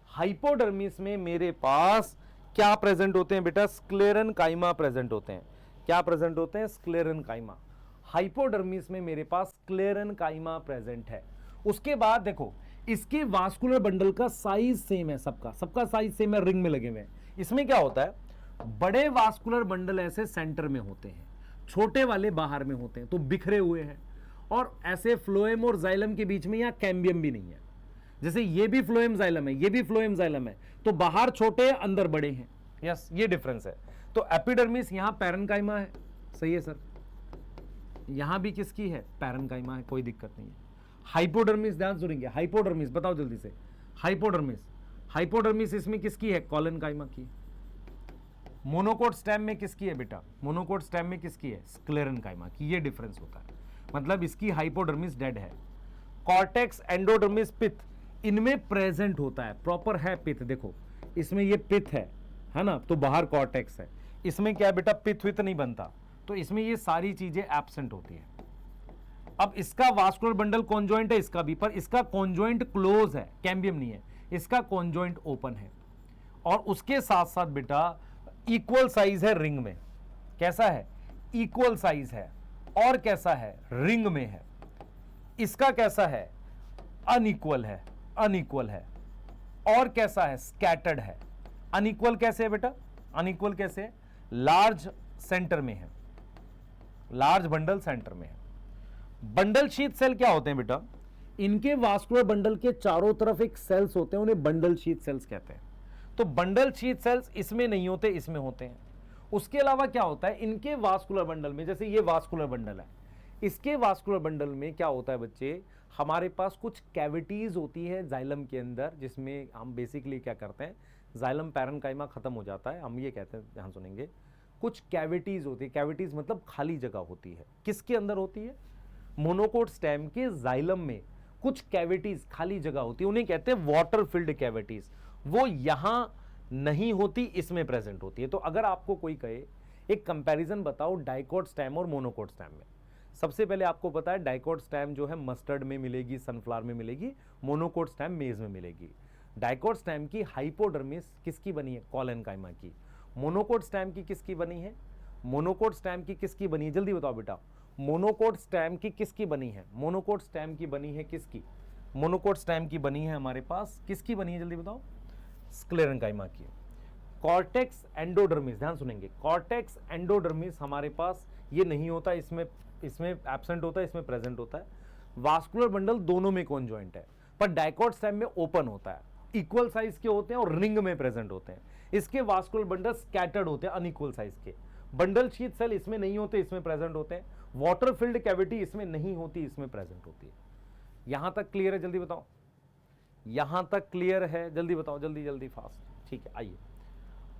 हाइपोडर्मिस में मेरे पास क्या प्रेजेंट होते हैं बेटा? स्क्लेरेन्काइमा प्रेजेंट होते हैं। क्या प्रेजेंट होते हैं? स्क्लेरेन्काइमा। हाइपोडर्मिस में मेरे पास स्क्लेरेन्काइमा प्रेजेंट है। उसके बाद देखो, इसके वास्कुलर बंडल का साइज सेम है, सबका साइज सेम है, रिंग में लगे हुए हैं। इसमें क्या होता है? बड़े वास्कुलर बंडल ऐसे सेंटर में होते हैं, छोटे वाले बाहर में होते हैं, तो बिखरे हुए हैं। और ऐसे फ्लोएम और जाइलम के बीच में यहां कैम्बियम भी नहीं है। जैसे ये भी फ्लोएम जाइलम है, ये भी फ्लोएम जाइलम है, तो बाहर छोटे हैं, अंदर बड़े हैं। यस, ये डिफरेंस है। तो एपिडर्मिस यहां पैरेन्काइमा है, सही है सर। यहां भी किसकी है? पैरेन्काइमा है, कोई दिक्कत नहीं है। हाइपोडर्मिस, ध्यान सुनेंगे, हाइपोडर्मिस बताओ जल्दी से, हाइपोडर्मिस, हाइपोडर्मिस इसमें किसकी है, कॉलन काइमा की। मोनोकोट स्टेम में किसकी है बेटा, मोनोकोट स्टेम में किसकी है, स्क्लेरन काइमा की। ये डिफरेंस होता है, मतलब इसकी हाइपोडर्मिस डेड है। कॉर्टेक्स, एंडोडर्मिस, पिथ, इनमें प्रेजेंट होता है, प्रॉपर है पिथ। देखो इसमें ये पिथ है ना, तो बाहर कॉर्टेक्स है। इसमें क्या है बेटा, पिथ विथ नहीं बनता, तो इसमें ये सारी चीजें एब्सेंट होती है। अब इसका वास्कुलर बंडल कॉन्जॉइंट है, इसका भी, पर इसका कॉन्जॉइंट क्लोज है, कैम्बियम नहीं है, इसका कॉन्जॉइंट ओपन है। और उसके साथ साथ बेटा इक्वल साइज है रिंग में। कैसा है, इक्वल साइज है। और कैसा है, रिंग में है। इसका कैसा है, अनइक्वल है, अनइक्वल है। और कैसा है, स्कैटर्ड है। अनइक्वल कैसे है बेटा, अनइक्वल कैसे है, लार्ज सेंटर में है, लार्ज बंडल सेंटर में है। बंडल शीथ सेल क्या होते हैं बेटा, इनके वास्कुलर बंडल के चारों तरफ एक सेल्स होते हैं, उन्हें बंडल शीथ सेल्स कहते हैं। तो बंडल शीथ सेल्स इसमें नहीं होते, इसमें होते हैं। उसके अलावा क्या होता है, इनके वास्कुलर बंडल में, जैसे ये वास्कुलर बंडल है, इसके वास्कुलर बंडल में क्या होता है बच्चे, हमारे पास कुछ कैविटीज होती है जाइलम के अंदर, जिसमें हम बेसिकली क्या करते हैं, जाइलम पैरेन्काइमा खत्म हो जाता है, हम ये कहते हैं, ध्यान सुनेंगे, कुछ कैविटीज होती है। कैविटीज मतलब खाली जगह होती है। किसके अंदर होती है, मोनोकोट स्टेम के जाइलम में कुछ कैविटीज, खाली जगह होती है, उन्हें कहते हैं वाटर फिल्ड कैविटीज। वो यहां नहीं होती, इसमें प्रेजेंट होती है। तो अगर आपको कोई कहे एक कंपैरिजन बताओ डाइकोट स्टेम और मोनोकोट स्टेम में, सबसे पहले आपको पता है डाइकोट स्टेम जो है मस्टर्ड में मिलेगी, सनफ्लावर में मिलेगी, मोनोकोट स्टेम मेज में मिलेगी। डाइकोट स्टेम की हाइपोडर्मिस किसकी बनी है, कॉलेनकाइमा की। मोनोकोट स्टेम की किसकी बनी है, मोनोकोट स्टेम की किसकी बनी है, जल्दी बताओ बेटा, मोनोकोट स्टेम की किसकी बनी है, मोनोकोट स्टेम की बनी है किसकी, मोनोकोट स्टेम की बनी है हमारे पास, किसकी बनी है जल्दी बताओ, स्क्लेरेंकाइमा की। कॉर्टेक्स एंडोडर्मिस, ध्यान सुनेंगे, कॉर्टेक्स एंडोडर्मिस हमारे पास ये नहीं होता, इसमें एब्सेंट होता है, इसमें प्रेजेंट होता है। वास्कुलर बंडल दोनों में कॉन्जॉइंट है, पर डाइकोट स्टेम में ओपन होता है, इक्वल साइज के होते हैं और रिंग में प्रेजेंट होते हैं। इसके वास्कुलर बंडल स्कैटर्ड होते हैं, अनइक्वल साइज के। बंडल शीथ सेल इसमें नहीं होते, इसमें प्रेजेंट होते हैं। वाटर फिल्ड कैविटी इसमें नहीं होती, इसमें प्रेजेंट होती है। यहां तक क्लियर है, जल्दी बताओ, यहां तक क्लियर है, जल्दी बताओ, जल्दी जल्दी फास्ट। ठीक है, आइए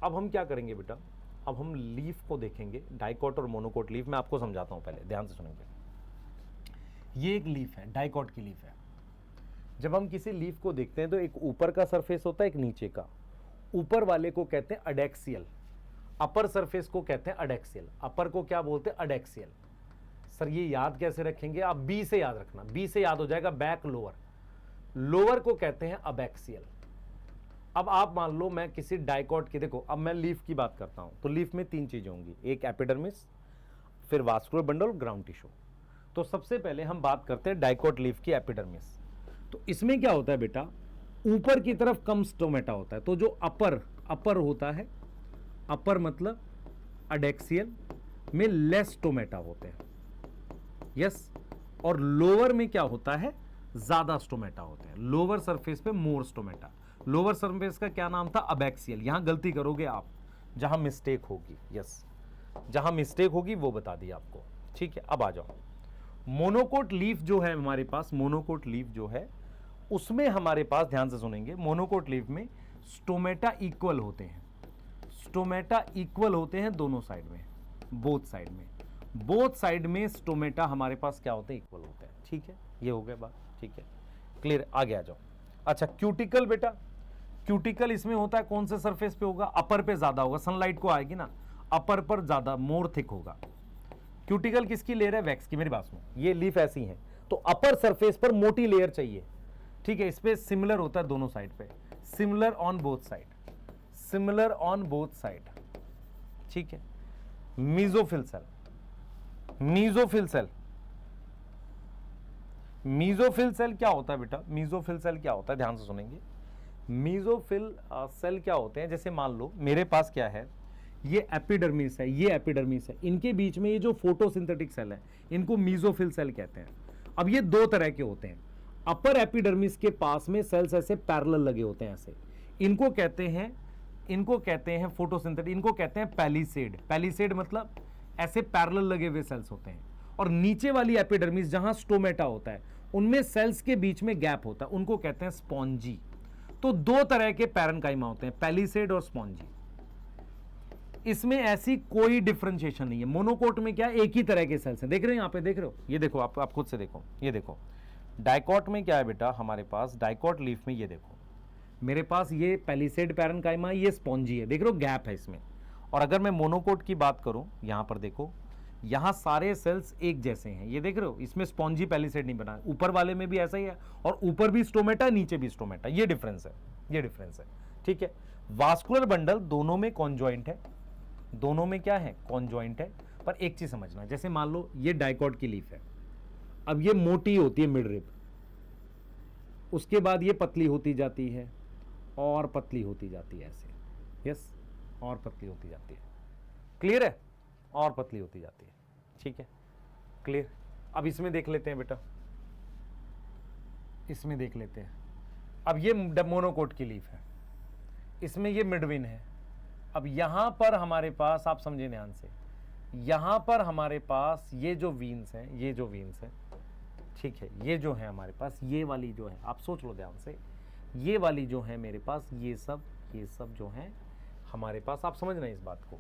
अब हम क्या करेंगे बेटा, अब हम लीफ को देखेंगे, डाइकोट और मोनोकोट लीफ। मैं आपको समझाता हूं, पहले ध्यान से सुनेंगे। ये एक लीफ है, डाइकोट की लीफ है। जब हम किसी लीफ को देखते हैं तो एक ऊपर का सरफेस होता है, एक नीचे का। ऊपर वाले को कहते हैं अडेक्सियल, अपर सरफेस को कहते हैं अडेक्सियल। अपर को क्या बोलते हैं, अडेक्सियल। सर ये याद कैसे रखेंगे आप, बी से याद रखना, बी से याद हो जाएगा बैक लोअर। लोअर को कहते हैं अबैक्सियल। अब आप मान लो मैं किसी डाइकोट की, देखो अब मैं लीफ की बात करता हूं, तो लीफ में तीन चीजें होंगी, एक एपिडर्मिस, फिर वास्कुलर बंडल और ग्राउंड टिश्यू। तो सबसे पहले हम बात करते हैं डाइकोट लीफ की, एपिडर्मिस। तो इसमें क्या होता है बेटा, ऊपर की तरफ कम स्टोमेटा होता है। तो जो अपर होता है, अपर मतलब अडेक्सियल में लेस स्टोमेटा होते हैं, यस। और लोअर में क्या होता है, ज्यादा स्टोमेटा होते हैं। लोअर सरफेस पे मोर स्टोमेटा। लोअर सरफेस का क्या नाम था, अबैक्सियल। यहां गलती करोगे आप, जहां मिस्टेक होगी, यस, जहां मिस्टेक होगी वो बता दी आपको। ठीक है, अब आ जाओ। मोनोकोट लीफ जो है हमारे पास, मोनोकोट लीफ जो है उसमें हमारे पास, ध्यान से सुनेंगे, मोनोकोट लीफ में स्टोमेटा इक्वल होते हैं। स्टोमेटा इक्वल होते हैं दोनों साइड में, बोथ साइड में, बोथ साइड में स्टोमेटा हमारे पास क्या होते हैं, इक्वल होते हैं। ठीक है, ये हो गया बात, ठीक है, क्लियर, आगे आ जाओ। अच्छा, क्यूटिकल बेटा, क्यूटिकल इसमें होता है कौन से सरफेस पे होगा, अपर पे ज्यादा होगा, सनलाइट को आएगी ना, अपर पर ज्यादा, मोर थिक होगा। क्यूटिकल किसकी लेयर है, वैक्स की। मेरी बात सुनो, ये लीफ ऐसी है तो अपर सरफेस पर मोटी लेयर चाहिए। ठीक है, इस पे सिमिलर होता है दोनों साइड पे, similar on both side, similar on both side. ठीक है, mesophyll cell, mesophyll cell, mesophyll cell क्या होता है बेटा, मीजोफिल सेल क्या होता है, ध्यान से सुनेंगे। मीजोफिल सेल क्या होते हैं, जैसे मान लो मेरे पास क्या है, ये एपिडर्मिस है, ये एपिडर्मिस है, इनके बीच में ये जो फोटोसिंथेटिक सेल है, इनको मीजोफिल सेल कहते हैं। अब ये दो तरह के होते हैं। अपर एपिडर्मिस के पास में सेल्स ऐसे पैरेलल लगे होते हैं, ऐसे, इनको कहते हैं फोटोसिंथेटिक, इनको कहते हैं पैलिसेड। पैलिसेड मतलब ऐसे पैरेलल लगे हुए सेल्स होते हैं। और नीचे वाली एपिडर्मिस जहां स्टोमेटा होता है, उनमें सेल्स के बीच में गैप होता है, उनको कहते हैं स्पॉन्जी। तो दो तरह के पैरेन्काइमा होते हैं, पैलिसेड और स्पॉन्जी। इसमें ऐसी कोई डिफरेंशिएशन नहीं है। मोनोकोट में क्या, एक ही तरह के सेल्स हैं। देख रहे हो, यहां पे देख रहे हो, ये देखो, आप खुद से देखो, ये देखो। डाइकॉट में क्या है बेटा हमारे पास, डाइकॉट लीफ में ये देखो, मेरे पास ये पैलिसेड पैरेन्काइमा, ये स्पॉन्जी है, देख रहे हो गैप है इसमें। और अगर मैं मोनोकोट की बात करूं, यहां पर देखो, यहां सारे सेल्स एक जैसे हैं, ये देख रहे हो, इसमें स्पॉन्जी पैलिसेड नहीं बना। ऊपर वाले में भी ऐसा ही है, और ऊपर भी स्टोमेटा, नीचे भी स्टोमेटा, ये डिफरेंस है, ये डिफरेंस है, ठीक है। वास्कुलर बंडल दोनों में कॉन्जॉइंट है, दोनों में क्या है, कॉन्जॉइंट है। पर एक चीज समझना, जैसे मान लो ये डाइकॉट की लीफ है, अब ये मोटी होती है मिड रिब, उसके बाद ये पतली होती जाती है और पतली होती जाती है ऐसे, यस, और पतली होती जाती है, क्लियर है, और पतली होती जाती है, ठीक है, क्लियर। अब इसमें देख लेते हैं बेटा, इसमें देख लेते हैं। अब ये मोनोकोट की लीफ है, इसमें ये मिडविन है। अब यहां पर हमारे पास, आप समझे ध्यान से, यहां पर हमारे पास ये जो वीन्स हैं, ये जो वीन्स हैं, ठीक है, ये जो है हमारे पास, ये वाली जो है, आप सोच लो ध्यान से, ये वाली जो है मेरे पास, ये सब जो है हमारे पास, आप समझना इस बात को,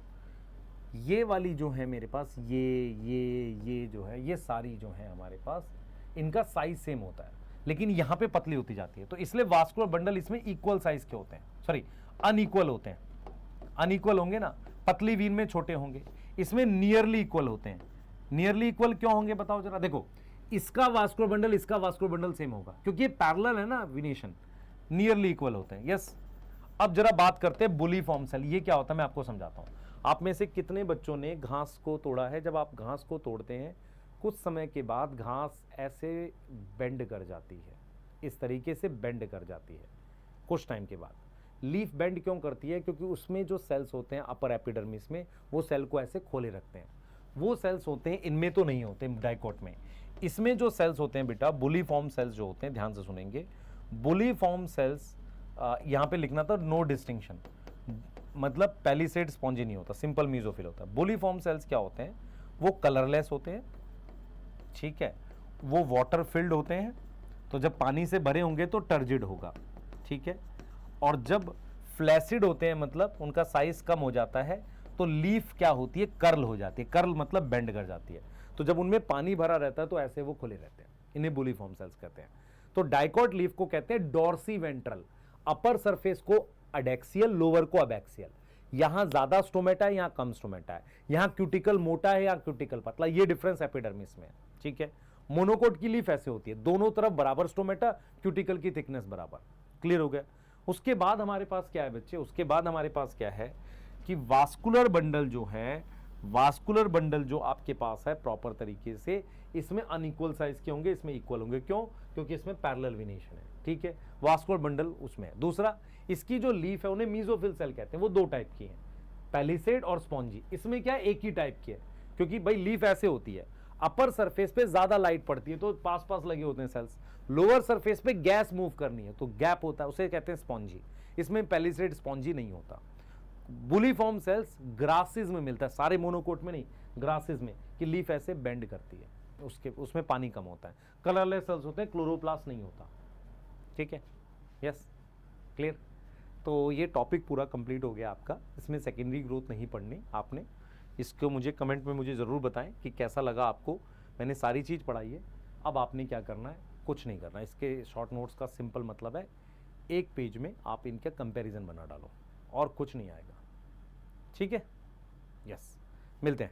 ये वाली जो है मेरे पास, ये जो है, ये सारी जो है हमारे पास, इनका साइज सेम होता है, लेकिन यहां पे पतली होती जाती है। तो इसलिए वास्कुलर बंडल इसमें इक्वल साइज के होते हैं, सॉरी अनइक्वल होते हैं, अनइक्वल होंगे ना, पतली वीन में छोटे होंगे, इसमें नियरली इक्वल होते हैं। नियरली इक्वल क्यों होंगे बताओ जरा, देखो, इसका वास्कुलर बंडल, इसका वास्कुलर बंडल सेम होगा, क्योंकि ये पैरेलल है ना विनेशन, नियरली इक्वल होते हैं, यस। अब जरा बात करते हैं बुली फॉर्म सेल, ये क्या होता है मैं आपको समझाता हूं। आप में से कितने बच्चों ने घास को तोड़ा है? जब आप घास को तोड़ते हैं, कुछ समय के बाद घास ऐसे बेंड कर जाती है, इस तरीके से बेंड कर जाती है कुछ टाइम के बाद। लीफ बेंड क्यों करती है? क्योंकि उसमें जो सेल्स होते हैं अपर एपिडर्मिस में, वो सेल को ऐसे खोले रखते हैं। वो सेल्स होते हैं, इनमें तो नहीं होते डाइकॉट में। इसमें जो सेल्स होते हैं बेटा, बुली फॉर्म सेल्स जो होते हैं, ध्यान से सुनेंगे, बुली फॉर्म सेल्स, यहां पे लिखना था नो डिस्टिंक्शन, मतलब पैलिसेड स्पॉन्जी नहीं होता, सिंपल मीजोफिल होता है। बुली फॉर्म सेल्स क्या होते हैं? वो कलरलेस होते हैं, ठीक है, वो वाटर फिल्ड होते हैं, तो जब पानी से भरे होंगे तो टर्जिड होगा, ठीक है, और जब फ्लैसिड होते हैं, मतलब उनका साइज कम हो जाता है, तो लीफ क्या होती है, कर्ल हो जाती है, कर्ल मतलब बेंड कर जाती है। तो जब उनमें पानी भरा रहता है तो ऐसे वो खुले रहते हैं, इन्हें बुली फॉर्म सेल्स कहते हैं। तो डाइकॉट लीफ को कहते हैं डॉर्सी वेंट्रल, अपर सरफेस को अडेक्सियल, लोअर को अबैक्सियल। यहां ज्यादा स्टोमेटा है, यहां कम स्टोमेटा है, यहां क्यूटिकल मोटा है या क्यूटिकल पतला, ये डिफरेंस एपिडर्मिस में है, ठीक है। मोनोकोट की लीफ ऐसे होती है, दोनों तरफ बराबर स्टोमेटा, क्यूटिकल की थिकनेस बराबर, क्लियर हो गया। उसके बाद हमारे पास क्या है बच्चे, उसके बाद हमारे पास क्या है कि वास्कुलर बंडल जो है, वास्कुलर बंडल जो आपके पास है प्रॉपर तरीके से, इसमें अनइक्वल साइज के होंगे, इसमें इक्वल होंगे। क्यों? क्योंकि इसमें पैरेलल विनेशन है, ठीक है। वास्कुलर बंडल उसमें है। दूसरा, इसकी जो लीफ है उन्हें मीजोफिल सेल कहते हैं, वो दो टाइप की हैं, पैलिसेड और स्पॉन्जी। इसमें क्या एक ही टाइप की है, क्योंकि भाई लीफ ऐसे होती है, अपर सरफेस पे ज्यादा लाइट पड़ती है तो पास पास लगे होते हैं सेल्स, लोअर सरफेस पे गैस मूव करनी है तो गैप होता है, उसे कहते हैं स्पॉन्जी। इसमें पैलिसेड स्पॉन्जी नहीं होता। बुली फॉर्म सेल्स ग्रासेस में मिलता है, सारे मोनोकोट में नहीं, ग्रासेस में, कि लीफ ऐसे बेंड करती है, उसमें पानी कम होता है। कलरलेस सेल्स होते हैं, क्लोरोप्लास्ट नहीं होता, ठीक है, यस, क्लियर। तो ये टॉपिक पूरा कंप्लीट हो गया आपका। इसमें सेकेंडरी ग्रोथ नहीं पढ़नी आपने। इसको मुझे कमेंट में मुझे ज़रूर बताएं कि कैसा लगा आपको। मैंने सारी चीज़ पढ़ाई है, अब आपने क्या करना है, कुछ नहीं करना। इसके शॉर्ट नोट्स का सिंपल मतलब है, एक पेज में आप इनका कंपैरिजन बना डालो और कुछ नहीं आएगा, ठीक है, यस। मिलते हैं।